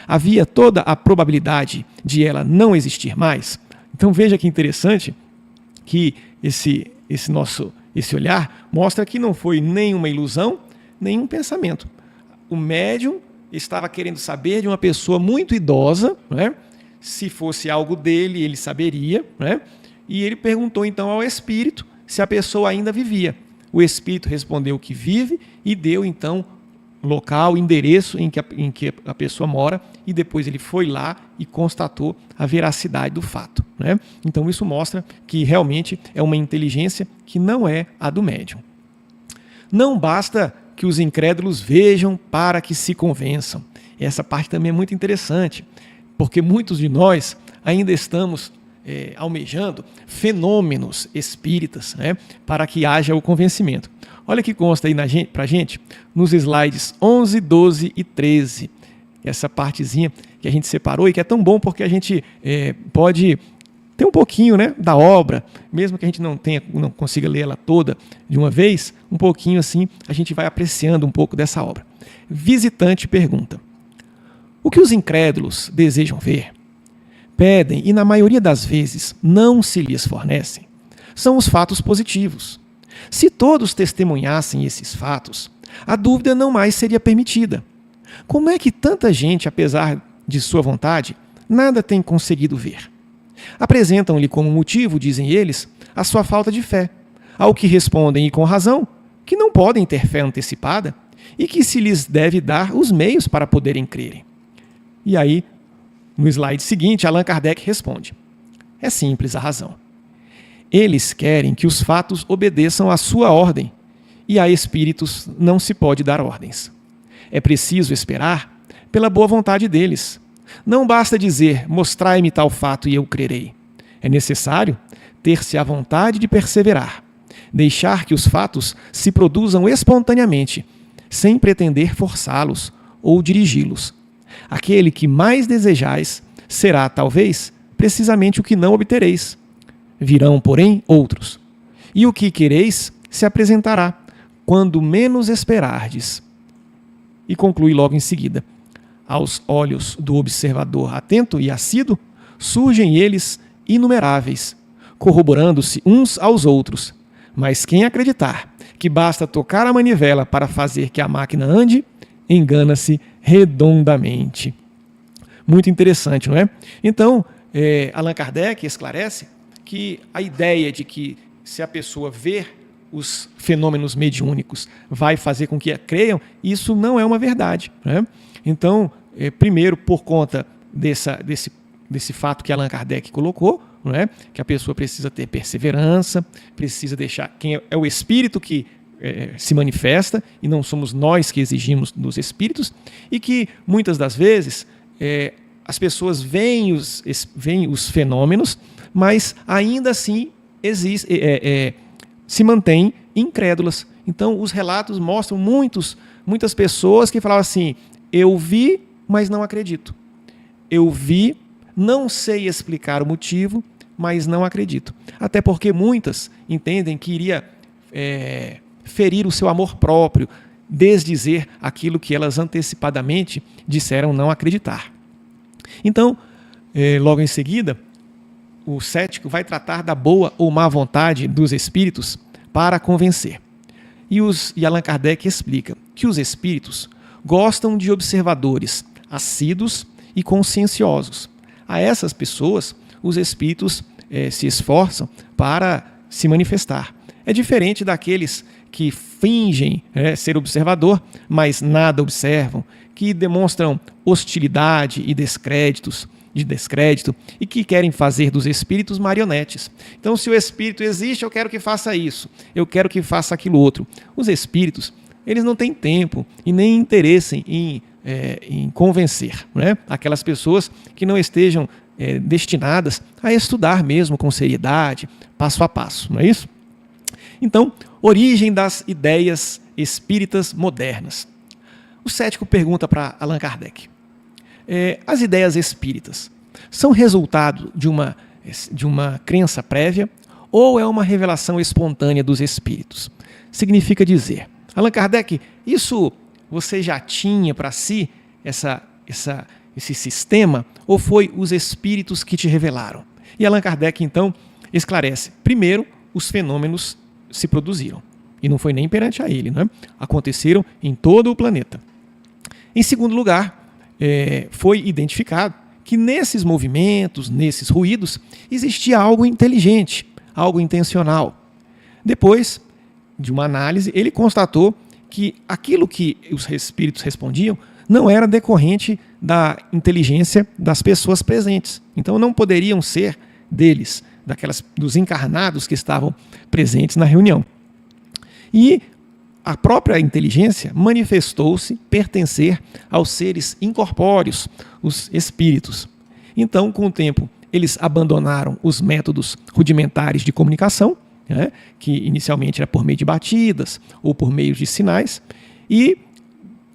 havia toda a probabilidade de ela não existir mais? Então veja que interessante que esse olhar mostra que não foi nem uma ilusão, nem um pensamento. O médium estava querendo saber de uma pessoa muito idosa, né? Se fosse algo dele, ele saberia, né? E ele perguntou então ao espírito se a pessoa ainda vivia. O espírito respondeu que vive e deu então local, endereço em que a pessoa mora, e depois ele foi lá e constatou a veracidade do fato, né? Então isso mostra que realmente é uma inteligência que não é a do médium. Não basta que os incrédulos vejam para que se convençam. Essa parte também é muito interessante, porque muitos de nós ainda estamos almejando fenômenos espíritas, né, para que haja o convencimento. Olha que consta aí para a gente nos slides 11, 12 e 13. Essa partezinha que a gente separou e que é tão bom porque a gente pode ter um pouquinho, né, da obra, mesmo que a gente não consiga ler ela toda de uma vez, um pouquinho assim a gente vai apreciando um pouco dessa obra. Visitante pergunta: o que os incrédulos desejam ver, pedem e na maioria das vezes não se lhes fornecem, são os fatos positivos. Se todos testemunhassem esses fatos, a dúvida não mais seria permitida. Como é que tanta gente, apesar de sua vontade, nada tem conseguido ver? Apresentam-lhe como motivo, dizem eles, a sua falta de fé, ao que respondem, e com razão, que não podem ter fé antecipada e que se lhes deve dar os meios para poderem crerem. E aí, no slide seguinte, Allan Kardec responde: é simples a razão. Eles querem que os fatos obedeçam à sua ordem, e a espíritos não se pode dar ordens. É preciso esperar pela boa vontade deles. Não basta dizer, mostrai-me tal fato e eu crerei. É necessário ter-se a vontade de perseverar, deixar que os fatos se produzam espontaneamente, sem pretender forçá-los ou dirigi-los. Aquele que mais desejais será, talvez, precisamente o que não obtereis. Virão, porém, outros. E o que quereis se apresentará, quando menos esperardes. E conclui logo em seguida: aos olhos do observador atento e assíduo, surgem eles inumeráveis, corroborando-se uns aos outros. Mas quem acreditar que basta tocar a manivela para fazer que a máquina ande, engana-se redondamente. Muito interessante, não é? Então, Allan Kardec esclarece que a ideia de que se a pessoa ver os fenômenos mediúnicos vai fazer com que a creiam, isso não é uma verdade, né? Então, primeiro, por conta desse fato que Allan Kardec colocou, não é? Que a pessoa precisa ter perseverança, precisa deixar quem é o espírito que se manifesta, e não somos nós que exigimos dos espíritos, e que muitas das vezes as pessoas veem os fenômenos, mas ainda assim se mantêm incrédulas. Então, os relatos mostram muitas pessoas que falavam assim: eu vi, mas não acredito. Eu vi, não sei explicar o motivo, mas não acredito. Até porque muitas entendem que iria ferir o seu amor próprio, desdizer aquilo que elas antecipadamente disseram não acreditar. Então, logo em seguida, o cético vai tratar da boa ou má vontade dos espíritos para convencer. E Allan Kardec explica que os espíritos gostam de observadores assíduos e conscienciosos. A essas pessoas, os espíritos se esforçam para se manifestar. É diferente daqueles que fingem ser observador, mas nada observam, que demonstram hostilidade e descrédito, e que querem fazer dos espíritos marionetes. Então, se o espírito existe, eu quero que faça isso, eu quero que faça aquilo outro. Os espíritos, eles não têm tempo e nem interesse em convencer, né? Aquelas pessoas que não estejam destinadas a estudar mesmo com seriedade, passo a passo, não é isso? Então, origem das ideias espíritas modernas. O cético pergunta para Allan Kardec: as ideias espíritas são resultado de uma crença prévia ou é uma revelação espontânea dos espíritos? Significa dizer, Allan Kardec, isso você já tinha para si esse sistema, ou foi os espíritos que te revelaram? E Allan Kardec, então, esclarece. Primeiro, os fenômenos se produziram. E não foi nem perante a ele, né? Aconteceram em todo o planeta. Em segundo lugar, foi identificado que nesses movimentos, nesses ruídos, existia algo inteligente, algo intencional. Depois de uma análise, ele constatou que aquilo que os espíritos respondiam não era decorrente da inteligência das pessoas presentes. Então não poderiam ser deles, dos encarnados que estavam presentes na reunião. E a própria inteligência manifestou-se pertencer aos seres incorpóreos, os espíritos. Então, com o tempo, eles abandonaram os métodos rudimentares de comunicação, né, que inicialmente era por meio de batidas ou por meio de sinais, e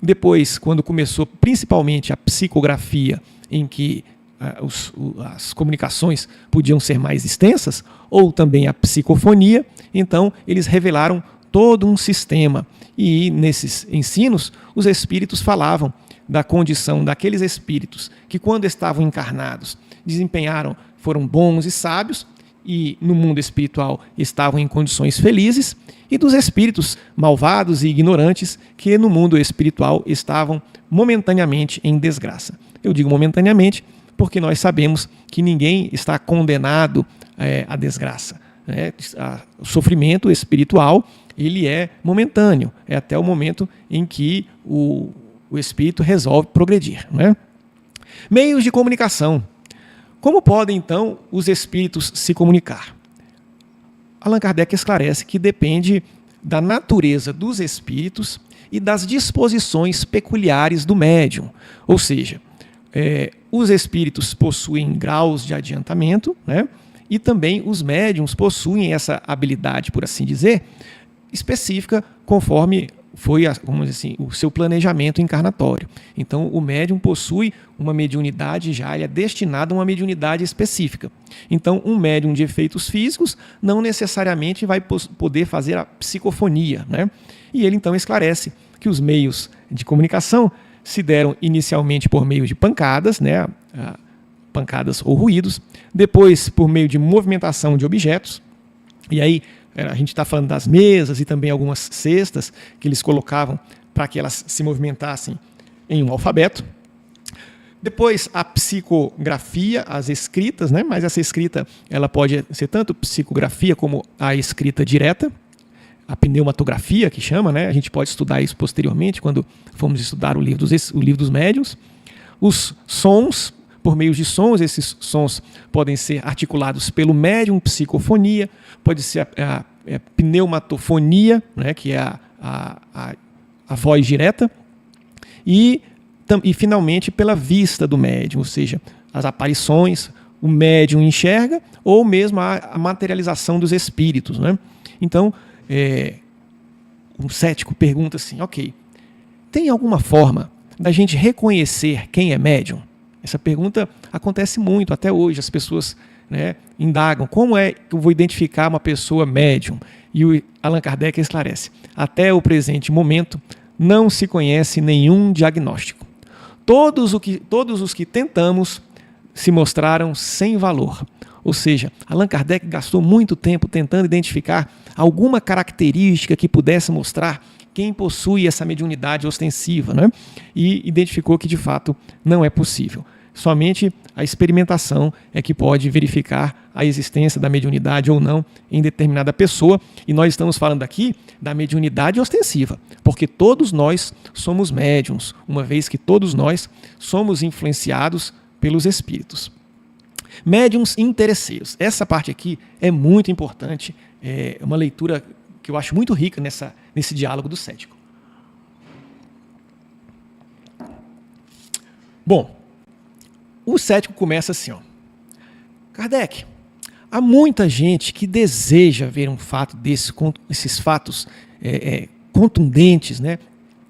depois, quando começou principalmente a psicografia, em que as comunicações podiam ser mais extensas, ou também a psicofonia, então eles revelaram todo um sistema. E nesses ensinos, os espíritos falavam da condição daqueles espíritos que, quando estavam encarnados, foram bons e sábios, e no mundo espiritual estavam em condições felizes, e dos espíritos malvados e ignorantes que no mundo espiritual estavam momentaneamente em desgraça. Eu digo momentaneamente porque nós sabemos que ninguém está condenado à desgraça. O sofrimento espiritual ele é momentâneo, é até o momento em que o espírito resolve progredir. Meios de comunicação. Como podem, então, os espíritos se comunicar? Allan Kardec esclarece que depende da natureza dos espíritos e das disposições peculiares do médium. Ou seja, os espíritos possuem graus de adiantamento, e também os médiums possuem essa habilidade, por assim dizer, específica conforme foi, vamos dizer assim, o seu planejamento encarnatório. Então, o médium possui uma mediunidade já, ele é destinado a uma mediunidade específica. Então, um médium de efeitos físicos não necessariamente vai poder fazer a psicofonia. E ele, então, esclarece que os meios de comunicação se deram inicialmente por meio de pancadas, pancadas ou ruídos, depois por meio de movimentação de objetos, e aí a gente está falando das mesas e também algumas cestas que eles colocavam para que elas se movimentassem em um alfabeto. Depois a psicografia, as escritas, mas essa escrita ela pode ser tanto psicografia como a escrita direta, a pneumatografia que chama, a gente pode estudar isso posteriormente quando formos estudar o livro dos médiuns. Os sons, por meio de sons, esses sons podem ser articulados pelo médium, psicofonia, pode ser a pneumatofonia, que é a voz direta, e finalmente pela vista do médium, ou seja, as aparições, o médium enxerga, ou mesmo a materialização dos espíritos. Então, um cético pergunta assim, ok, tem alguma forma da gente reconhecer quem é médium? Essa pergunta acontece muito até hoje. As pessoas indagam como é que eu vou identificar uma pessoa médium. E o Allan Kardec esclarece: até o presente momento não se conhece nenhum diagnóstico. Todos os que tentamos se mostraram sem valor. Ou seja, Allan Kardec gastou muito tempo tentando identificar alguma característica que pudesse mostrar quem possui essa mediunidade ostensiva, e identificou que de fato não é possível. Somente a experimentação é que pode verificar a existência da mediunidade ou não em determinada pessoa. E nós estamos falando aqui da mediunidade ostensiva, porque todos nós somos médiuns, uma vez que todos nós somos influenciados pelos espíritos. Médiuns interesseiros. Essa parte aqui é muito importante, é uma leitura que eu acho muito rica nesse diálogo do cético. Bom, o cético começa assim, Kardec, há muita gente que deseja ver um fato esses fatos contundentes,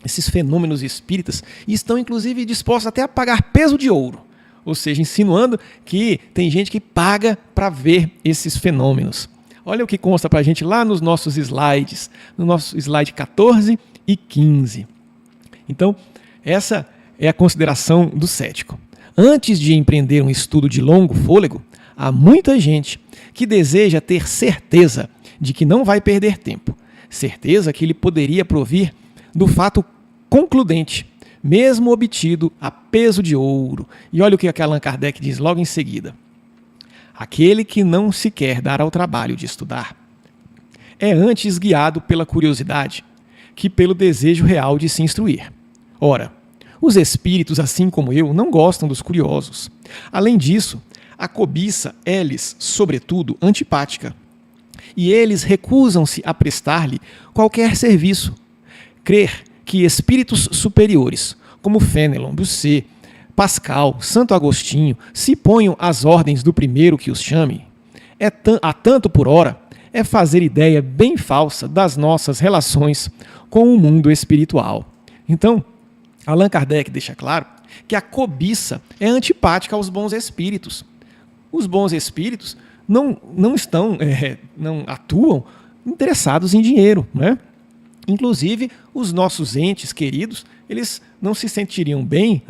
esses fenômenos espíritas, e estão inclusive dispostos até a pagar peso de ouro, ou seja, insinuando que tem gente que paga para ver esses fenômenos. Olha o que consta para a gente lá nos nossos slides, no nosso slide 14 e 15. Então, essa é a consideração do cético. Antes de empreender um estudo de longo fôlego, há muita gente que deseja ter certeza de que não vai perder tempo, certeza que ele poderia provir do fato concludente, mesmo obtido a peso de ouro. E olha o que Allan Kardec diz logo em seguida. Aquele que não se quer dar ao trabalho de estudar é antes guiado pela curiosidade que pelo desejo real de se instruir. Ora, os espíritos, assim como eu, não gostam dos curiosos. Além disso, a cobiça é-lhes, sobretudo, antipática. E eles recusam-se a prestar-lhe qualquer serviço. Crer que espíritos superiores, como Fénelon, Bossuet, Pascal, Santo Agostinho, se ponham às ordens do primeiro que os chame, a tanto por hora, é fazer ideia bem falsa das nossas relações com o mundo espiritual. Então, Allan Kardec deixa claro que a cobiça é antipática aos bons espíritos. Os bons espíritos não atuam interessados em dinheiro, Inclusive, os nossos entes queridos, eles não se sentiriam bem,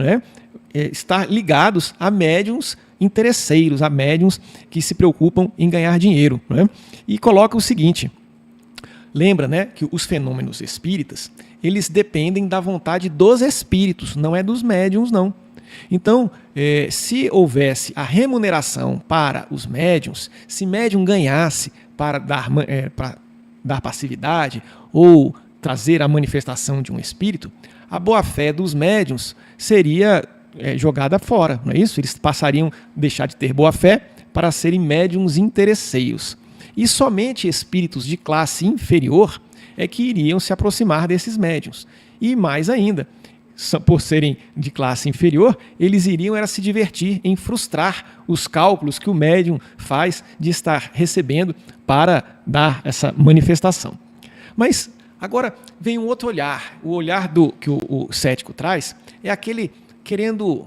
estar ligados a médiuns interesseiros, há médiums que se preocupam em ganhar dinheiro, né? E coloca o seguinte: lembra, né, que os fenômenos espíritas, eles dependem da vontade dos espíritos, não é dos médiums, não. Então, se houvesse a remuneração para os médiums, se médium ganhasse para dar passividade ou trazer a manifestação de um espírito, a boa-fé dos médiums seria jogada fora, não é isso? Eles passariam a deixar de ter boa-fé para serem médiums interesseiros. E somente espíritos de classe inferior é que iriam se aproximar desses médiums. E mais ainda, por serem de classe inferior, eles iriam era se divertir em frustrar os cálculos que o médium faz de estar recebendo para dar essa manifestação. Mas agora vem um outro olhar. O olhar que o cético traz é aquele querendo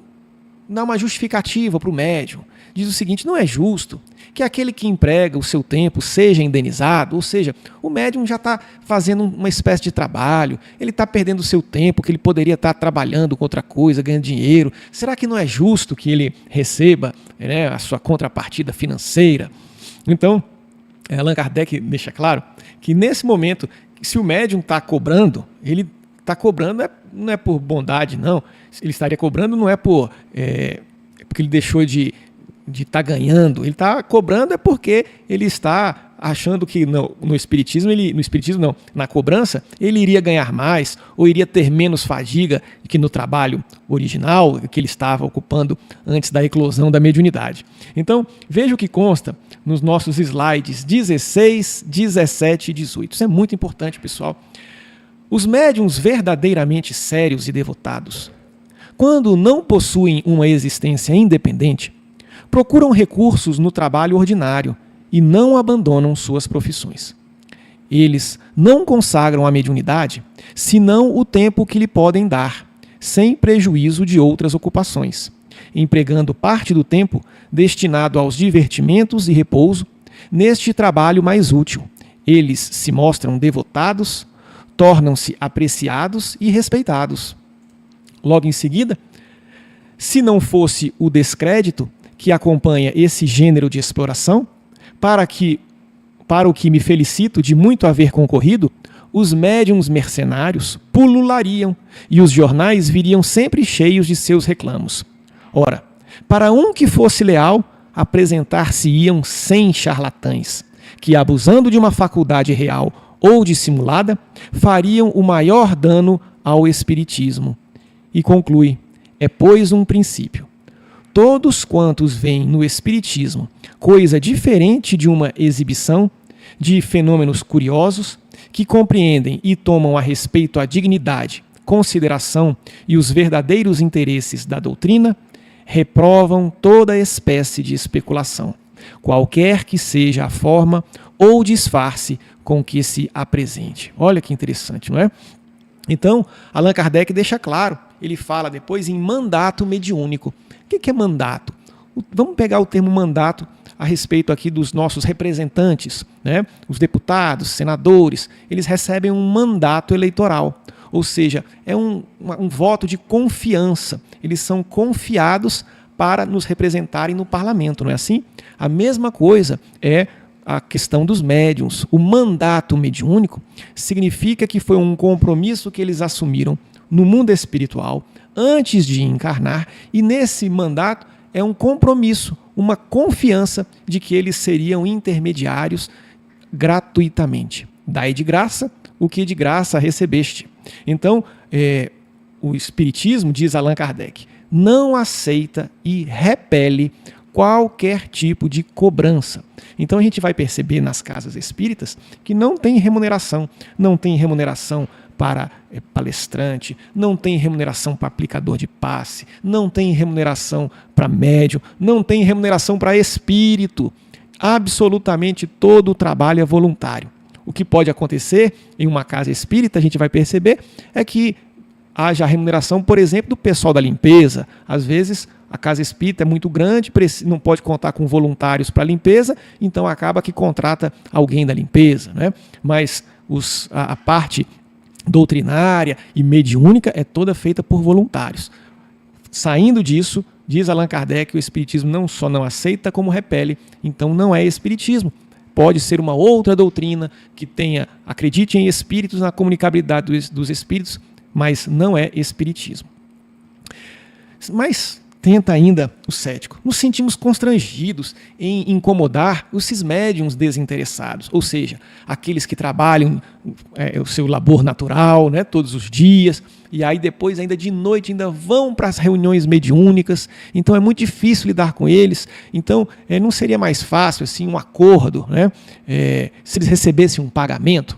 dar uma justificativa para o médium. Diz o seguinte: não é justo que aquele que emprega o seu tempo seja indenizado, ou seja, o médium já está fazendo uma espécie de trabalho, ele está perdendo o seu tempo, que ele poderia estar trabalhando com outra coisa, ganhando dinheiro. Será que não é justo que ele receba, né, a sua contrapartida financeira? Então, Allan Kardec deixa claro que nesse momento, se o médium está cobrando, ele está cobrando não é por bondade, não. Ele estaria cobrando não é porque ele deixou de estar ganhando. Ele está cobrando é porque ele está achando que no espiritismo, na cobrança, ele iria ganhar mais ou iria ter menos fadiga que no trabalho original que ele estava ocupando antes da eclosão da mediunidade. Então, veja o que consta nos nossos slides 16, 17 e 18. Isso é muito importante, pessoal. Os médiuns verdadeiramente sérios e devotados, quando não possuem uma existência independente, procuram recursos no trabalho ordinário e não abandonam suas profissões. Eles não consagram a mediunidade senão o tempo que lhe podem dar, sem prejuízo de outras ocupações, empregando parte do tempo destinado aos divertimentos e repouso neste trabalho mais útil. Eles se mostram devotados, tornam-se apreciados e respeitados. Logo em seguida, se não fosse o descrédito que acompanha esse gênero de exploração, para o que me felicito de muito haver concorrido, os médiuns mercenários pululariam e os jornais viriam sempre cheios de seus reclamos. Ora, para um que fosse leal, apresentar-se-iam 100 charlatães, que, abusando de uma faculdade real ou dissimulada, fariam o maior dano ao espiritismo. E conclui: é, pois, um princípio. Todos quantos veem no espiritismo coisa diferente de uma exibição de fenômenos curiosos, que compreendem e tomam a respeito a dignidade, consideração e os verdadeiros interesses da doutrina, reprovam toda espécie de especulação, qualquer que seja a forma ou disfarce com que se apresente. Olha que interessante, não é? Então, Allan Kardec deixa claro, ele fala depois em mandato mediúnico. O que é mandato? Vamos pegar o termo mandato a respeito aqui dos nossos representantes, né? Os deputados, senadores, eles recebem um mandato eleitoral, ou seja, é um voto de confiança. Eles são confiados para nos representarem no parlamento, não é assim? A mesma coisa é a questão dos médiuns. O mandato mediúnico significa que foi um compromisso que eles assumiram no mundo espiritual antes de encarnar, e nesse mandato é um compromisso, uma confiança de que eles seriam intermediários gratuitamente. Dai de graça o que de graça recebeste. Então, o Espiritismo, diz Allan Kardec, não aceita e repele qualquer tipo de cobrança. Então a gente vai perceber nas casas espíritas que não tem remuneração para palestrante, não tem remuneração para aplicador de passe, não tem remuneração para médium, não tem remuneração para espírito. Absolutamente todo o trabalho é voluntário. O que pode acontecer em uma casa espírita, a gente vai perceber, é que haja a remuneração, por exemplo, do pessoal da limpeza. Às vezes a casa espírita é muito grande, não pode contar com voluntários para limpeza, então acaba que contrata alguém da limpeza, né? Mas a parte doutrinária e mediúnica é toda feita por voluntários. Saindo disso, diz Allan Kardec que o espiritismo não só não aceita, como repele. Então não é espiritismo. Pode ser uma outra doutrina que acredite em espíritos, na comunicabilidade dos espíritos, mas não é espiritismo. Mas tenta ainda o cético. Nos sentimos constrangidos em incomodar esses médiuns desinteressados, ou seja, aqueles que trabalham o seu labor natural, né, todos os dias, e aí depois ainda de noite ainda vão para as reuniões mediúnicas, então é muito difícil lidar com eles. Então não seria mais fácil assim um acordo, né, se eles recebessem um pagamento?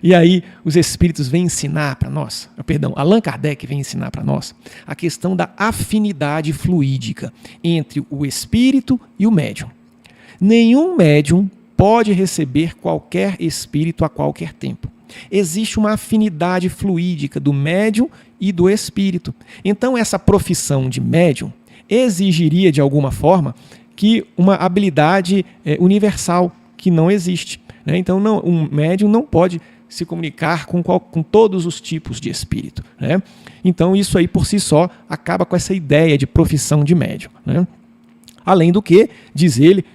E aí os espíritos vêm ensinar para nós, Allan Kardec vem ensinar para nós a questão da afinidade fluídica entre o espírito e o médium. Nenhum médium pode receber qualquer espírito a qualquer tempo. Existe uma afinidade fluídica do médium e do espírito. Então essa profissão de médium exigiria de alguma forma que uma habilidade universal que não existe. Então, um médium não pode se comunicar com todos os tipos de espírito, né? Então, isso aí por si só acaba com essa ideia de profissão de médium, né? Além do que, diz ele,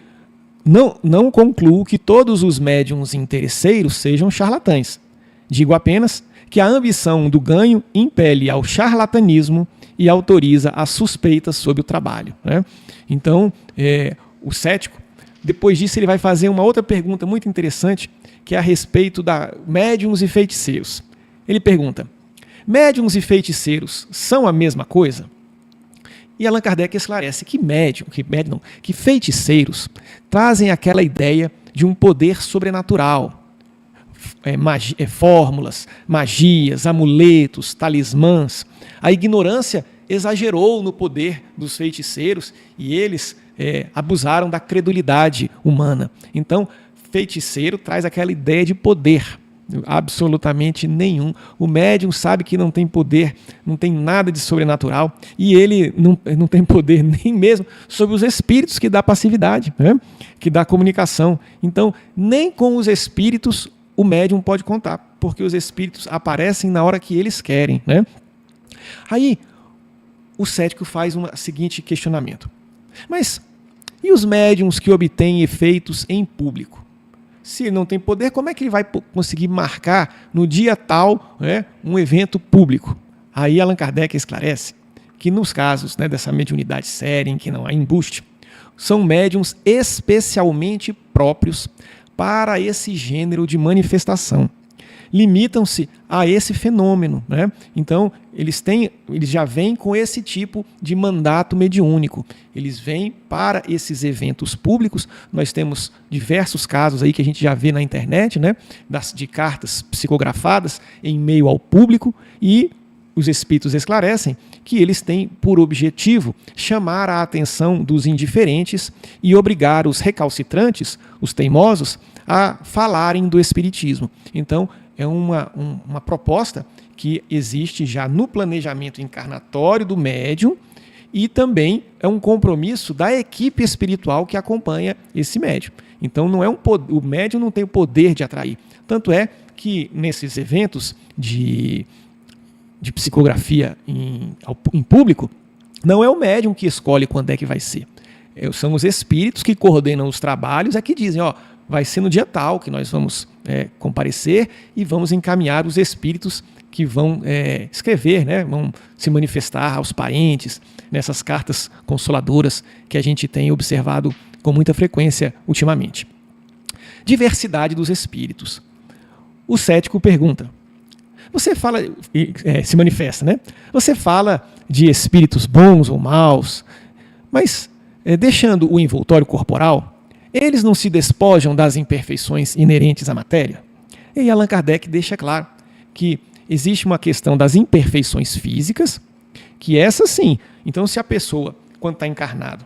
não concluo que todos os médiuns interesseiros sejam charlatães. Digo apenas que a ambição do ganho impele ao charlatanismo e autoriza as suspeitas sobre o trabalho, né? Então, o cético, depois disso, ele vai fazer uma outra pergunta muito interessante, que é a respeito da médiuns e feiticeiros. Ele pergunta: médiuns e feiticeiros são a mesma coisa? E Allan Kardec esclarece que feiticeiros trazem aquela ideia de um poder sobrenatural, fórmulas, magias, amuletos, talismãs. A ignorância exagerou no poder dos feiticeiros e eles abusaram da credulidade humana. Então, feiticeiro traz aquela ideia de poder. Absolutamente nenhum. O médium sabe que não tem poder, não tem nada de sobrenatural, e ele não tem poder nem mesmo sobre os espíritos, que dá passividade, né? Que dá comunicação. Então, nem com os espíritos o médium pode contar, porque os espíritos aparecem na hora que eles querem, né? Aí, o cético faz o seguinte questionamento: mas e os médiums que obtêm efeitos em público? Se ele não tem poder, como é que ele vai conseguir marcar no dia tal, né, um evento público? Aí Allan Kardec esclarece que nos casos, né, dessa mediunidade séria, em que não há embuste, são médiums especialmente próprios para esse gênero de manifestação. Limitam-se a esse fenômeno, né? Então, eles já vêm com esse tipo de mandato mediúnico. Eles vêm para esses eventos públicos. Nós temos diversos casos aí que a gente já vê na internet, né? De cartas psicografadas em meio ao público, e os espíritos esclarecem que eles têm por objetivo chamar a atenção dos indiferentes e obrigar os recalcitrantes, os teimosos, a falarem do espiritismo. Então, é uma proposta que existe já no planejamento encarnatório do médium, e também é um compromisso da equipe espiritual que acompanha esse médium. Então, o médium não tem o poder de atrair. Tanto é que nesses eventos de psicografia em público, não é o médium que escolhe quando é que vai ser. São os espíritos que coordenam os trabalhos, que dizem, vai ser no dia tal que nós vamos comparecer, e vamos encaminhar os espíritos que vão escrever, né, vão se manifestar aos parentes, nessas cartas consoladoras que a gente tem observado com muita frequência ultimamente. Diversidade dos espíritos. O cético pergunta: você fala, se manifesta, né? Você fala de espíritos bons ou maus, mas deixando o envoltório corporal, eles não se despojam das imperfeições inerentes à matéria? E Allan Kardec deixa claro que existe uma questão das imperfeições físicas, que essa sim. Então, se a pessoa, quando está encarnado,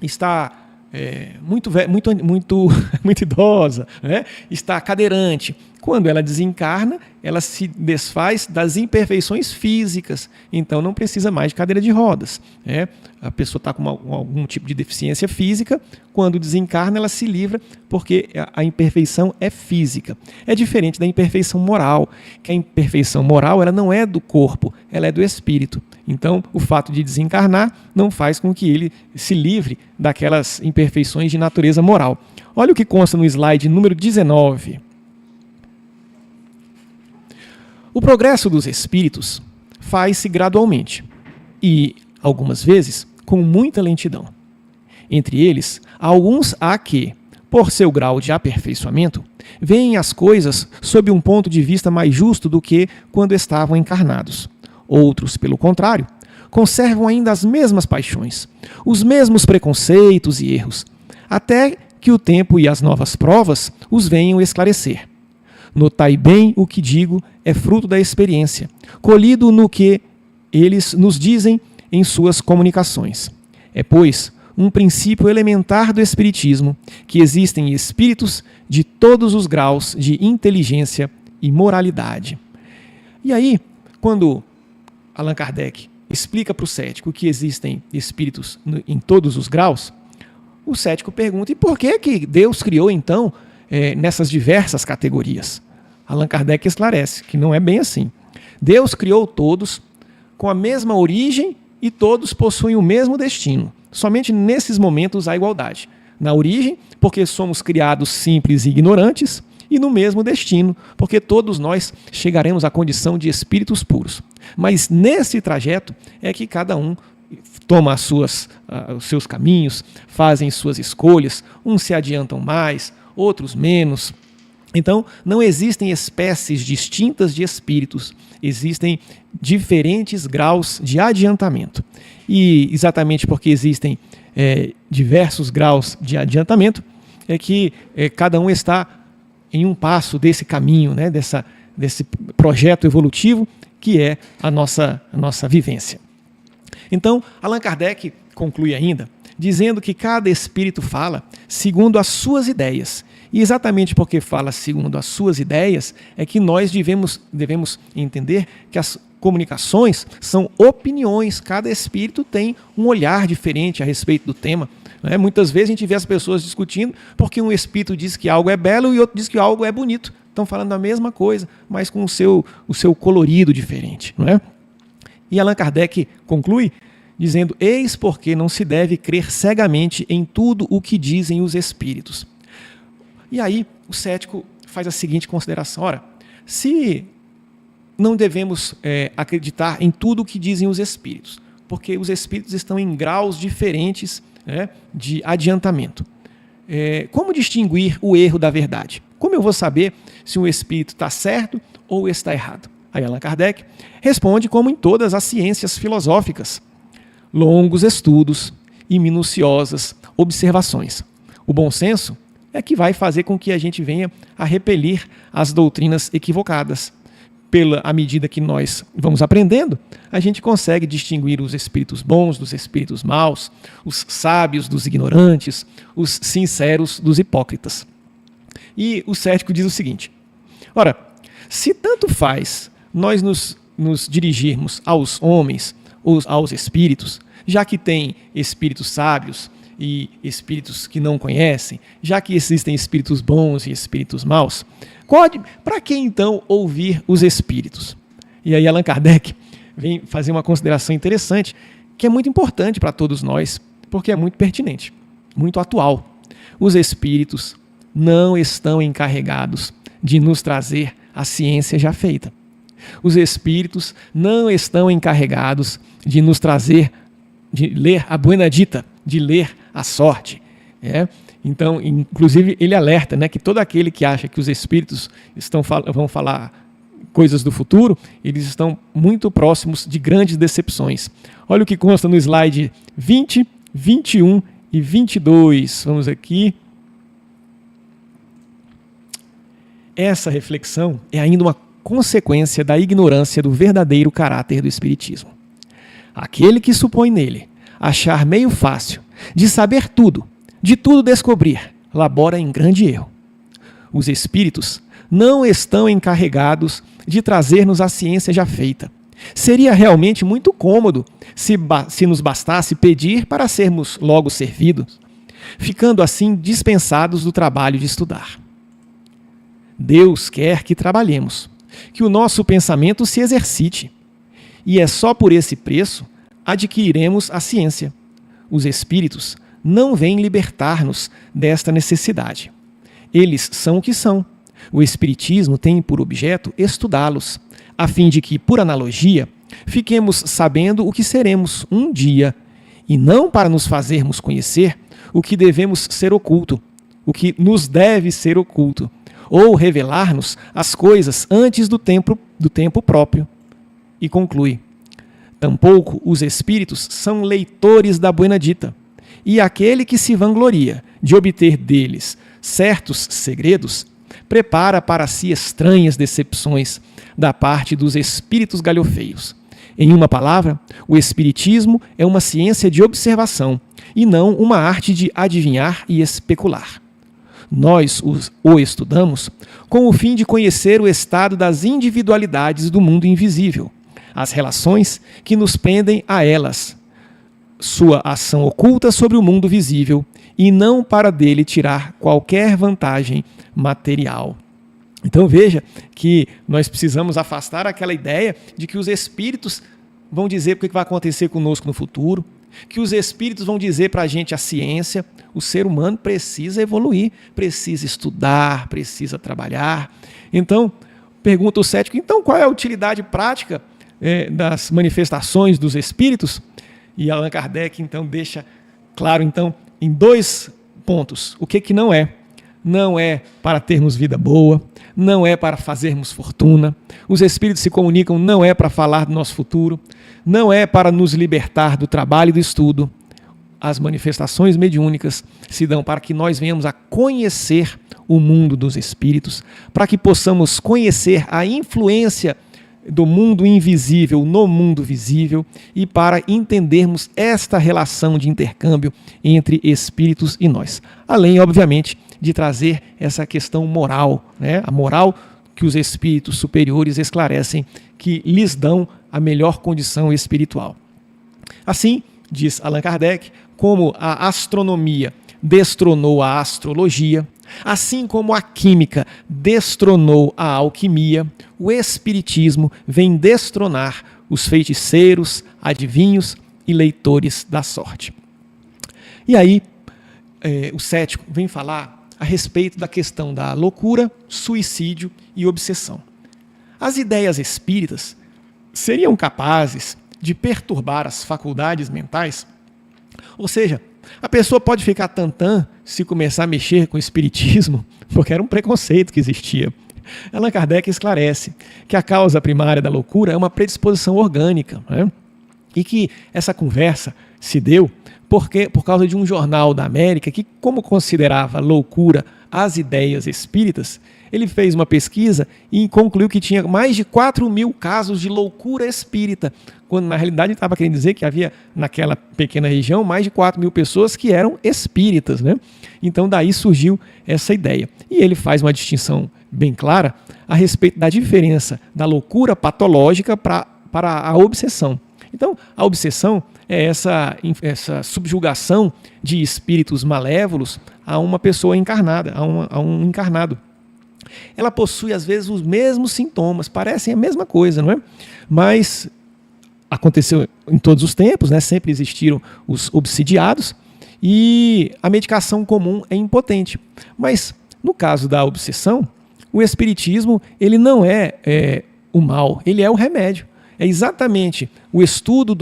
está muito idosa, né? Está cadeirante, Quando ela desencarna, ela se desfaz das imperfeições físicas, então não precisa mais de cadeira de rodas. A pessoa está com algum tipo de deficiência física, quando desencarna ela se livra, porque a imperfeição é física. É diferente da imperfeição moral, que a imperfeição moral ela não é do corpo, ela é do espírito. Então, o fato de desencarnar não faz com que ele se livre daquelas imperfeições de natureza moral. Olha o que consta no slide número 19. O progresso dos espíritos faz-se gradualmente e, algumas vezes, com muita lentidão. Entre eles, alguns há que, por seu grau de aperfeiçoamento, veem as coisas sob um ponto de vista mais justo do que quando estavam encarnados. Outros, pelo contrário, conservam ainda as mesmas paixões, os mesmos preconceitos e erros, até que o tempo e as novas provas os venham esclarecer. Notai bem o que digo é fruto da experiência, colhido no que eles nos dizem em suas comunicações. É, pois, um princípio elementar do Espiritismo que existem espíritos de todos os graus de inteligência e moralidade. E aí, quando Allan Kardec explica para o cético que existem espíritos em todos os graus, o cético pergunta, e por que Deus criou, então, nessas diversas categorias? Allan Kardec esclarece que não é bem assim. Deus criou todos com a mesma origem e todos possuem o mesmo destino. Somente nesses momentos há igualdade. Na origem, porque somos criados simples e ignorantes, e no mesmo destino, porque todos nós chegaremos à condição de espíritos puros. Mas nesse trajeto é que cada um toma os seus caminhos, fazem suas escolhas, uns se adiantam mais, outros menos. Então, não existem espécies distintas de espíritos, existem diferentes graus de adiantamento. E exatamente porque existem diversos graus de adiantamento, é que cada um está em um passo desse caminho, né, desse projeto evolutivo que é a nossa vivência. Então, Allan Kardec conclui ainda, dizendo que cada espírito fala segundo as suas ideias. E exatamente porque fala segundo as suas ideias, é que nós devemos entender que as comunicações são opiniões, cada espírito tem um olhar diferente a respeito do tema. Muitas vezes a gente vê as pessoas discutindo porque um espírito diz que algo é belo e outro diz que algo é bonito. Estão falando a mesma coisa, mas com o seu colorido diferente. Não é? E Allan Kardec conclui dizendo, eis porque não se deve crer cegamente em tudo o que dizem os espíritos. E aí o cético faz a seguinte consideração, ora, se não devemos acreditar em tudo o que dizem os espíritos, porque os espíritos estão em graus diferentes de adiantamento. Como distinguir o erro da verdade? Como eu vou saber se um espírito está certo ou está errado? Aí Allan Kardec responde como em todas as ciências filosóficas. Longos estudos e minuciosas observações. O bom senso é que vai fazer com que a gente venha a repelir as doutrinas equivocadas. À medida que nós vamos aprendendo, a gente consegue distinguir os espíritos bons dos espíritos maus, os sábios dos ignorantes, os sinceros dos hipócritas. E o cético diz o seguinte, ora, se tanto faz nós nos dirigirmos aos homens ou aos espíritos, já que tem espíritos sábios e espíritos que não conhecem, já que existem espíritos bons e espíritos maus, para que então ouvir os espíritos? E aí Allan Kardec vem fazer uma consideração interessante, que é muito importante para todos nós, porque é muito pertinente, muito atual. Os espíritos não estão encarregados de nos trazer a ciência já feita. Os espíritos não estão encarregados de nos trazer, de ler a buena dita, de ler a sorte. Então, inclusive, ele alerta, que todo aquele que acha que os espíritos vão falar coisas do futuro, eles estão muito próximos de grandes decepções. Olha o que consta no slide 20, 21 e 22. Vamos aqui. Essa reflexão é ainda uma consequência da ignorância do verdadeiro caráter do espiritismo. Aquele que supõe nele achar meio fácil de saber tudo, de tudo descobrir, labora em grande erro. Os espíritos não estão encarregados de trazer-nos a ciência já feita. Seria realmente muito cômodo se nos bastasse pedir para sermos logo servidos, ficando assim dispensados do trabalho de estudar. Deus quer que trabalhemos, que o nosso pensamento se exercite, e é só por esse preço adquiriremos a ciência. Os espíritos não vêm libertar-nos desta necessidade. Eles são o que são. O espiritismo tem por objeto estudá-los, a fim de que, por analogia, fiquemos sabendo o que seremos um dia, e não para nos fazermos conhecer o que devemos ser oculto, o que nos deve ser oculto, ou revelar-nos as coisas antes do tempo próprio. E conclui: tampouco os espíritos são leitores da Buena Dita, e aquele que se vangloria de obter deles certos segredos, prepara para si estranhas decepções da parte dos espíritos galhofeios. Em uma palavra, o espiritismo é uma ciência de observação e não uma arte de adivinhar e especular. Nós o estudamos com o fim de conhecer o estado das individualidades do mundo invisível, as relações que nos prendem a elas, sua ação oculta sobre o mundo visível, e não para dele tirar qualquer vantagem material. Então veja que nós precisamos afastar aquela ideia de que os espíritos vão dizer o que vai acontecer conosco no futuro, que os espíritos vão dizer para a gente a ciência. O ser humano precisa evoluir, precisa estudar, precisa trabalhar. Então, pergunta o cético, então qual é a utilidade prática das manifestações dos espíritos? E Allan Kardec então deixa claro então em 2 pontos o que não é. Não é para termos vida boa, não é para fazermos fortuna. Os espíritos se comunicam não é para falar do nosso futuro, não é para nos libertar do trabalho e do estudo. As manifestações mediúnicas se dão para que nós venhamos a conhecer o mundo dos espíritos, para que possamos conhecer a influência do mundo invisível no mundo visível e para entendermos esta relação de intercâmbio entre espíritos e nós. Além, obviamente, de trazer essa questão moral, né? A moral que os espíritos superiores esclarecem, que lhes dão a melhor condição espiritual. Assim, diz Allan Kardec, como a astronomia destronou a astrologia, assim como a química destronou a alquimia, o espiritismo vem destronar os feiticeiros, adivinhos e leitores da sorte. E aí, o cético vem falar a respeito da questão da loucura, suicídio e obsessão. As ideias espíritas seriam capazes de perturbar as faculdades mentais? Ou seja, a pessoa pode ficar tantã se começar a mexer com o espiritismo, porque era um preconceito que existia. Allan Kardec esclarece que a causa primária da loucura é uma predisposição orgânica, né? E que essa conversa se deu por causa de um jornal da América que, como considerava loucura as ideias espíritas, ele fez uma pesquisa e concluiu que tinha mais de 4.000 casos de loucura espírita, quando na realidade estava querendo dizer que havia naquela pequena região mais de 4.000 pessoas que eram espíritas, né? Então daí surgiu essa ideia. E ele faz uma distinção bem clara a respeito da diferença da loucura patológica para a obsessão. Então, a obsessão é essa subjugação de espíritos malévolos a uma pessoa encarnada, a um encarnado. Ela possui, às vezes, os mesmos sintomas, parecem a mesma coisa, não é? Mas aconteceu em todos os tempos, né? Sempre existiram os obsidiados e a medicação comum é impotente. Mas, no caso da obsessão, o espiritismo ele não é o mal, ele é o remédio. É exatamente o estudo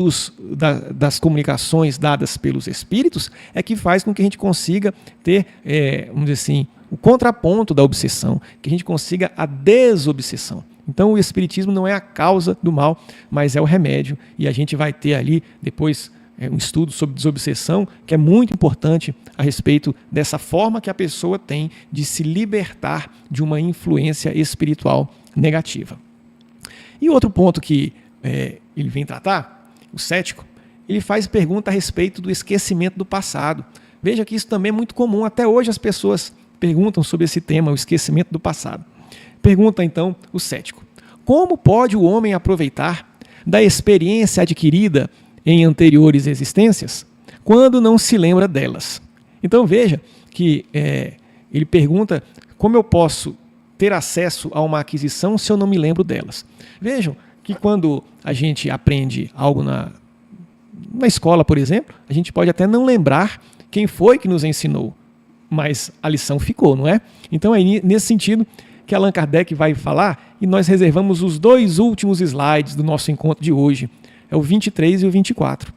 das comunicações dadas pelos espíritos é que faz com que a gente consiga ter, vamos dizer assim, o contraponto da obsessão, que a gente consiga a desobsessão. Então o espiritismo não é a causa do mal, mas é o remédio. E a gente vai ter ali depois um estudo sobre desobsessão, que é muito importante a respeito dessa forma que a pessoa tem de se libertar de uma influência espiritual negativa. E outro ponto que ele vem tratar, o cético, ele faz pergunta a respeito do esquecimento do passado. Veja que isso também é muito comum, até hoje as pessoas perguntam sobre esse tema, o esquecimento do passado. Pergunta então o cético: como pode o homem aproveitar da experiência adquirida em anteriores existências quando não se lembra delas? Então veja que ele pergunta como eu posso ter acesso a uma aquisição se eu não me lembro delas. Vejam que quando a gente aprende algo na escola, por exemplo, a gente pode até não lembrar quem foi que nos ensinou, mas a lição ficou, não é? Então é nesse sentido que Allan Kardec vai falar, e nós reservamos os 2 últimos slides do nosso encontro de hoje, é o 23 e o 24.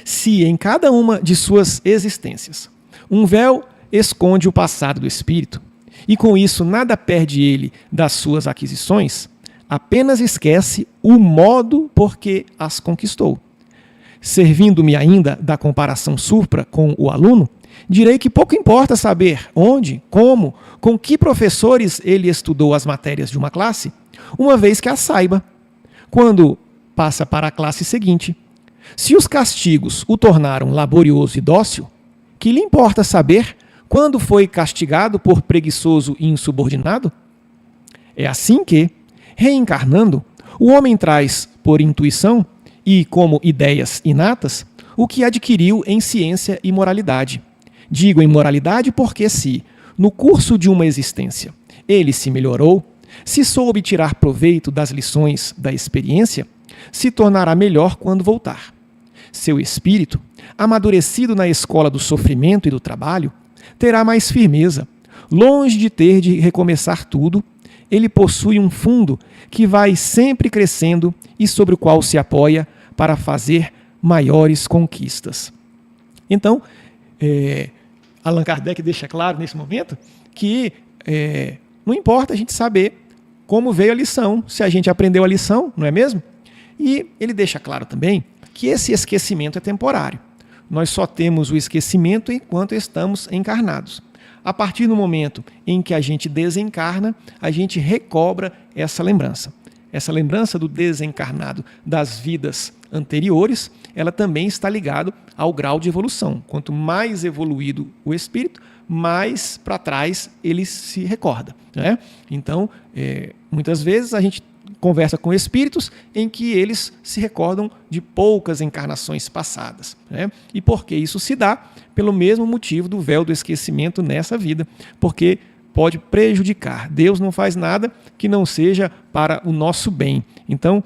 Se em cada uma de suas existências um véu esconde o passado do espírito, e com isso nada perde ele das suas aquisições, apenas esquece o modo por que as conquistou. Servindo-me ainda da comparação supra com o aluno, direi que pouco importa saber onde, como, com que professores ele estudou as matérias de uma classe, uma vez que as saiba, quando passa para a classe seguinte. Se os castigos o tornaram laborioso e dócil, que lhe importa saber quando foi castigado por preguiçoso e insubordinado? É assim que, reencarnando, o homem traz por intuição e como ideias inatas o que adquiriu em ciência e moralidade. Digo em moralidade porque se, no curso de uma existência, ele se melhorou, se soube tirar proveito das lições da experiência, se tornará melhor quando voltar. Seu espírito, amadurecido na escola do sofrimento e do trabalho, terá mais firmeza. Longe de ter de recomeçar tudo, ele possui um fundo que vai sempre crescendo e sobre o qual se apoia para fazer maiores conquistas. Então, Allan Kardec deixa claro nesse momento que não importa a gente saber como veio a lição, se a gente aprendeu a lição, não é mesmo? E ele deixa claro também que esse esquecimento é temporário. Nós só temos o esquecimento enquanto estamos encarnados. A partir do momento em que a gente desencarna, a gente recobra essa lembrança. Essa lembrança do desencarnado das vidas anteriores, ela também está ligada ao grau de evolução. Quanto mais evoluído o espírito, mais para trás ele se recorda, né? Então, muitas vezes a gente conversa com espíritos em que eles se recordam de poucas encarnações passadas, né? E por que isso se dá? Pelo mesmo motivo do véu do esquecimento nessa vida, porque pode prejudicar. Deus não faz nada que não seja para o nosso bem. Então,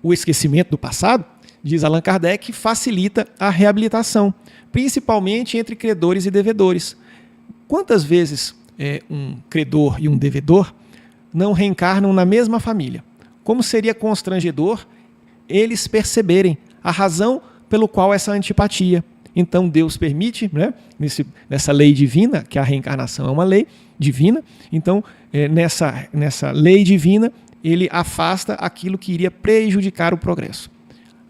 o esquecimento do passado, diz Allan Kardec, facilita a reabilitação, principalmente entre credores e devedores. Quantas vezes um credor e um devedor não reencarnam na mesma família? Como seria constrangedor eles perceberem a razão pelo qual essa antipatia. Então Deus permite, né, nessa lei divina, que a reencarnação é uma lei divina, então nessa lei divina ele afasta aquilo que iria prejudicar o progresso.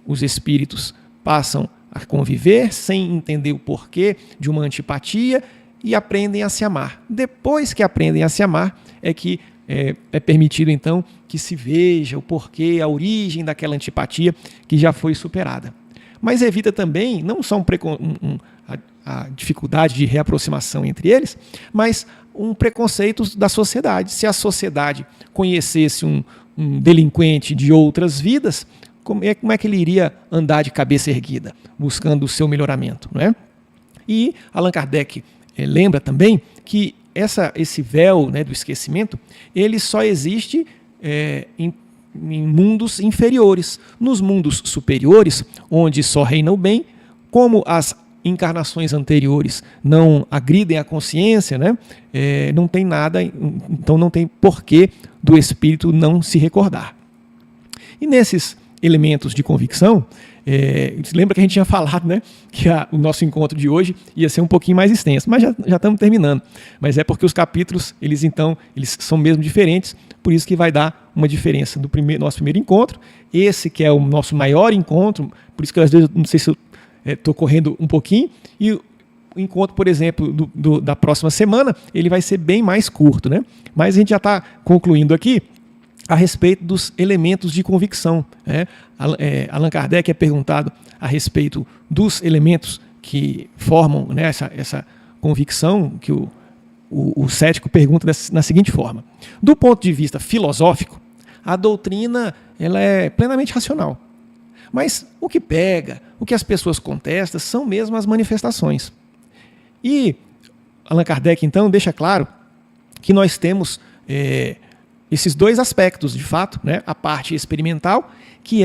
Os espíritos passam a conviver sem entender o porquê de uma antipatia e aprendem a se amar. Depois que aprendem a se amar, é que é permitido então que se veja o porquê, a origem daquela antipatia que já foi superada. Mas evita também, não só a dificuldade de reaproximação entre eles, mas um preconceito da sociedade. Se a sociedade conhecesse um delinquente de outras vidas, como é que ele iria andar de cabeça erguida, buscando o seu melhoramento, não é? E Allan Kardec lembra também que esse véu, né, do esquecimento, ele só existe em mundos inferiores. Nos mundos superiores, onde só reina o bem, como as encarnações anteriores não agridem a consciência, né, não tem nada, então não tem porquê do espírito não se recordar. E nesses elementos de convicção, lembra que a gente tinha falado, né, que o nosso encontro de hoje ia ser um pouquinho mais extenso, mas já estamos terminando. Mas é porque os capítulos, eles são mesmo diferentes, por isso que vai dar uma diferença do nosso primeiro encontro, esse que é o nosso maior encontro, por isso que às vezes, não sei se eu estou correndo um pouquinho, e o encontro, por exemplo, da próxima semana, ele vai ser bem mais curto, né? Mas a gente já está concluindo aqui a respeito dos elementos de convicção, né? Allan Kardec é perguntado a respeito dos elementos que formam, né, essa convicção que o cético pergunta na seguinte forma: do ponto de vista filosófico, a doutrina ela é plenamente racional. Mas o que pega, o que as pessoas contestam, são mesmo as manifestações. E Allan Kardec, então, deixa claro que nós temos esses dois aspectos, de fato, né? A parte experimental, que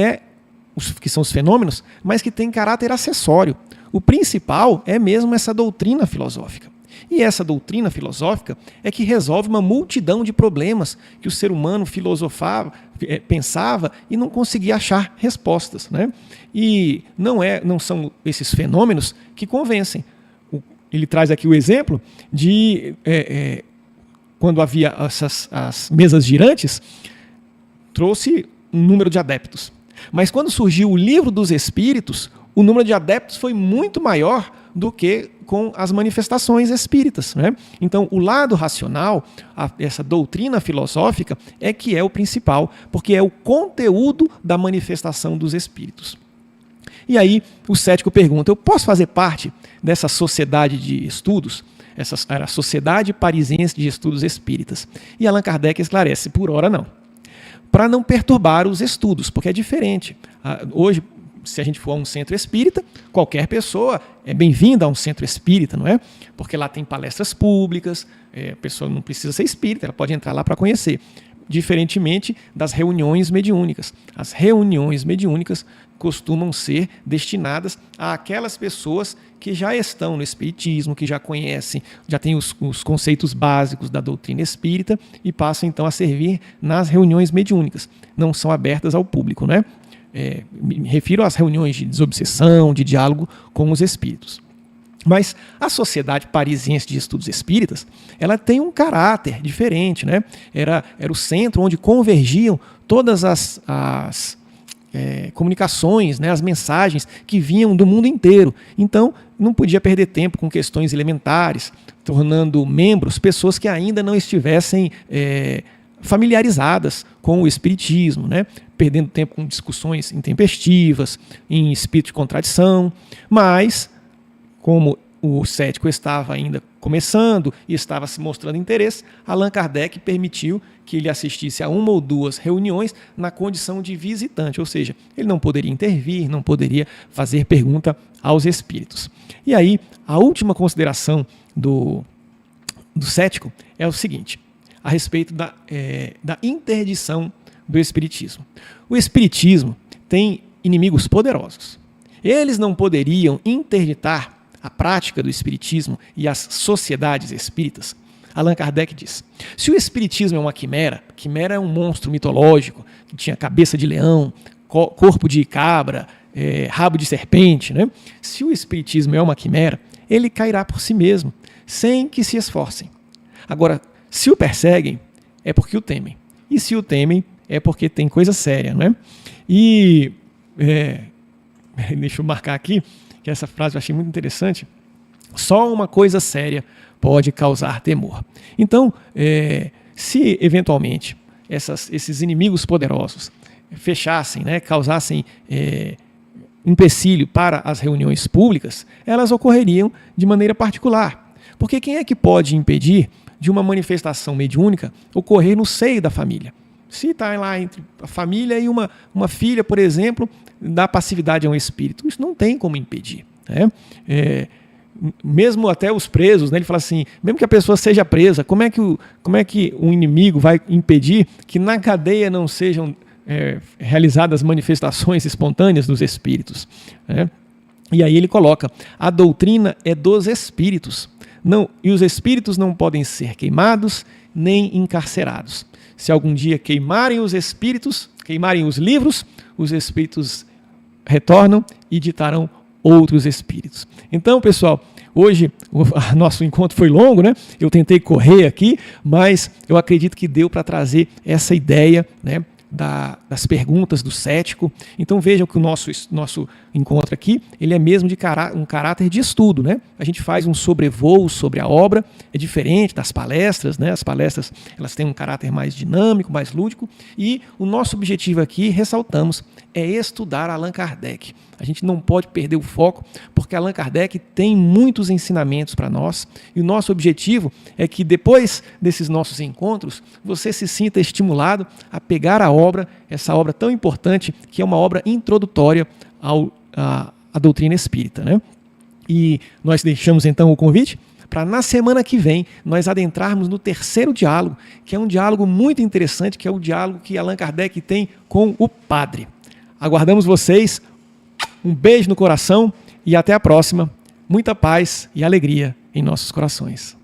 são os fenômenos, mas que tem caráter acessório. O principal é mesmo essa doutrina filosófica. E essa doutrina filosófica é que resolve uma multidão de problemas que o ser humano filosofava, pensava e não conseguia achar respostas, né? E não são esses fenômenos que convencem. Ele traz aqui o exemplo de quando havia as mesas girantes, trouxe um número de adeptos. Mas quando surgiu o Livro dos Espíritos, o número de adeptos foi muito maior do que com as manifestações espíritas, né? Então, o lado racional, essa doutrina filosófica, é que é o principal, porque é o conteúdo da manifestação dos espíritos. E aí, o cético pergunta: eu posso fazer parte dessa sociedade de estudos? Essa era a Sociedade Parisiense de Estudos Espíritas. E Allan Kardec esclarece: por ora não. Para não perturbar os estudos, porque é diferente. Hoje, se a gente for a um centro espírita, qualquer pessoa é bem-vinda a um centro espírita, não é? Porque lá tem palestras públicas, a pessoa não precisa ser espírita, ela pode entrar lá para conhecer. Diferentemente das reuniões mediúnicas. As reuniões mediúnicas costumam ser destinadas àquelas pessoas que já estão no espiritismo, que já conhecem, já têm os conceitos básicos da doutrina espírita e passam então a servir nas reuniões mediúnicas. Não são abertas ao público, né? Me refiro às reuniões de desobsessão, de diálogo com os espíritos. Mas a Sociedade Parisiense de Estudos Espíritas, ela tem um caráter diferente, né? Era o centro onde convergiam todas as comunicações, né? As mensagens que vinham do mundo inteiro. Então, não podia perder tempo com questões elementares, tornando membros pessoas que ainda não estivessem familiarizadas com o espiritismo, né? Perdendo tempo com discussões intempestivas, em espírito de contradição, mas como o cético estava ainda começando e estava se mostrando interesse, Allan Kardec permitiu que ele assistisse a uma ou duas reuniões na condição de visitante, ou seja, ele não poderia intervir, não poderia fazer pergunta aos espíritos. E aí, a última consideração do cético é o seguinte: a respeito da interdição do espiritismo. O espiritismo tem inimigos poderosos. Eles não poderiam interditar a prática do espiritismo e as sociedades espíritas. Allan Kardec diz: se o espiritismo é uma quimera é um monstro mitológico que tinha cabeça de leão, corpo de cabra, rabo de serpente, né? Se o espiritismo é uma quimera, ele cairá por si mesmo, sem que se esforcem. Agora, se o perseguem, é porque o temem. E se o temem, é porque tem coisa séria, não é? E deixa eu marcar aqui, que essa frase eu achei muito interessante. Só uma coisa séria pode causar temor. Então, se eventualmente esses inimigos poderosos fechassem, né, causassem empecilho para as reuniões públicas, elas ocorreriam de maneira particular. Porque quem é que pode impedir de uma manifestação mediúnica ocorrer no seio da família? Se está lá entre a família e uma filha, por exemplo, dá passividade a um espírito, isso não tem como impedir, né? Mesmo até os presos, né, ele fala assim, mesmo que a pessoa seja presa, como é que um inimigo vai impedir que na cadeia não sejam realizadas manifestações espontâneas dos espíritos, né? E aí ele coloca: a doutrina é dos espíritos, e os espíritos não podem ser queimados nem encarcerados. Se algum dia queimarem os espíritos, queimarem os livros, os espíritos retornam e ditarão outros espíritos. Então, pessoal, hoje o nosso encontro foi longo, né? Eu tentei correr aqui, mas eu acredito que deu para trazer essa ideia, né, das perguntas do cético. Então vejam que o nosso encontro aqui, ele é mesmo de um caráter de estudo, né? A gente faz um sobrevoo sobre a obra, é diferente das palestras, né? As palestras, elas têm um caráter mais dinâmico, mais lúdico, e o nosso objetivo aqui, ressaltamos, é estudar Allan Kardec. A gente não pode perder o foco, porque Allan Kardec tem muitos ensinamentos para nós, e o nosso objetivo é que depois desses nossos encontros, você se sinta estimulado a pegar a obra, essa obra tão importante, que é uma obra introdutória à doutrina espírita, né? E nós deixamos então o convite para na semana que vem nós adentrarmos no terceiro diálogo, que é um diálogo muito interessante, que é o diálogo que Allan Kardec tem com o padre. Aguardamos vocês, um beijo no coração e até a próxima. Muita paz e alegria em nossos corações.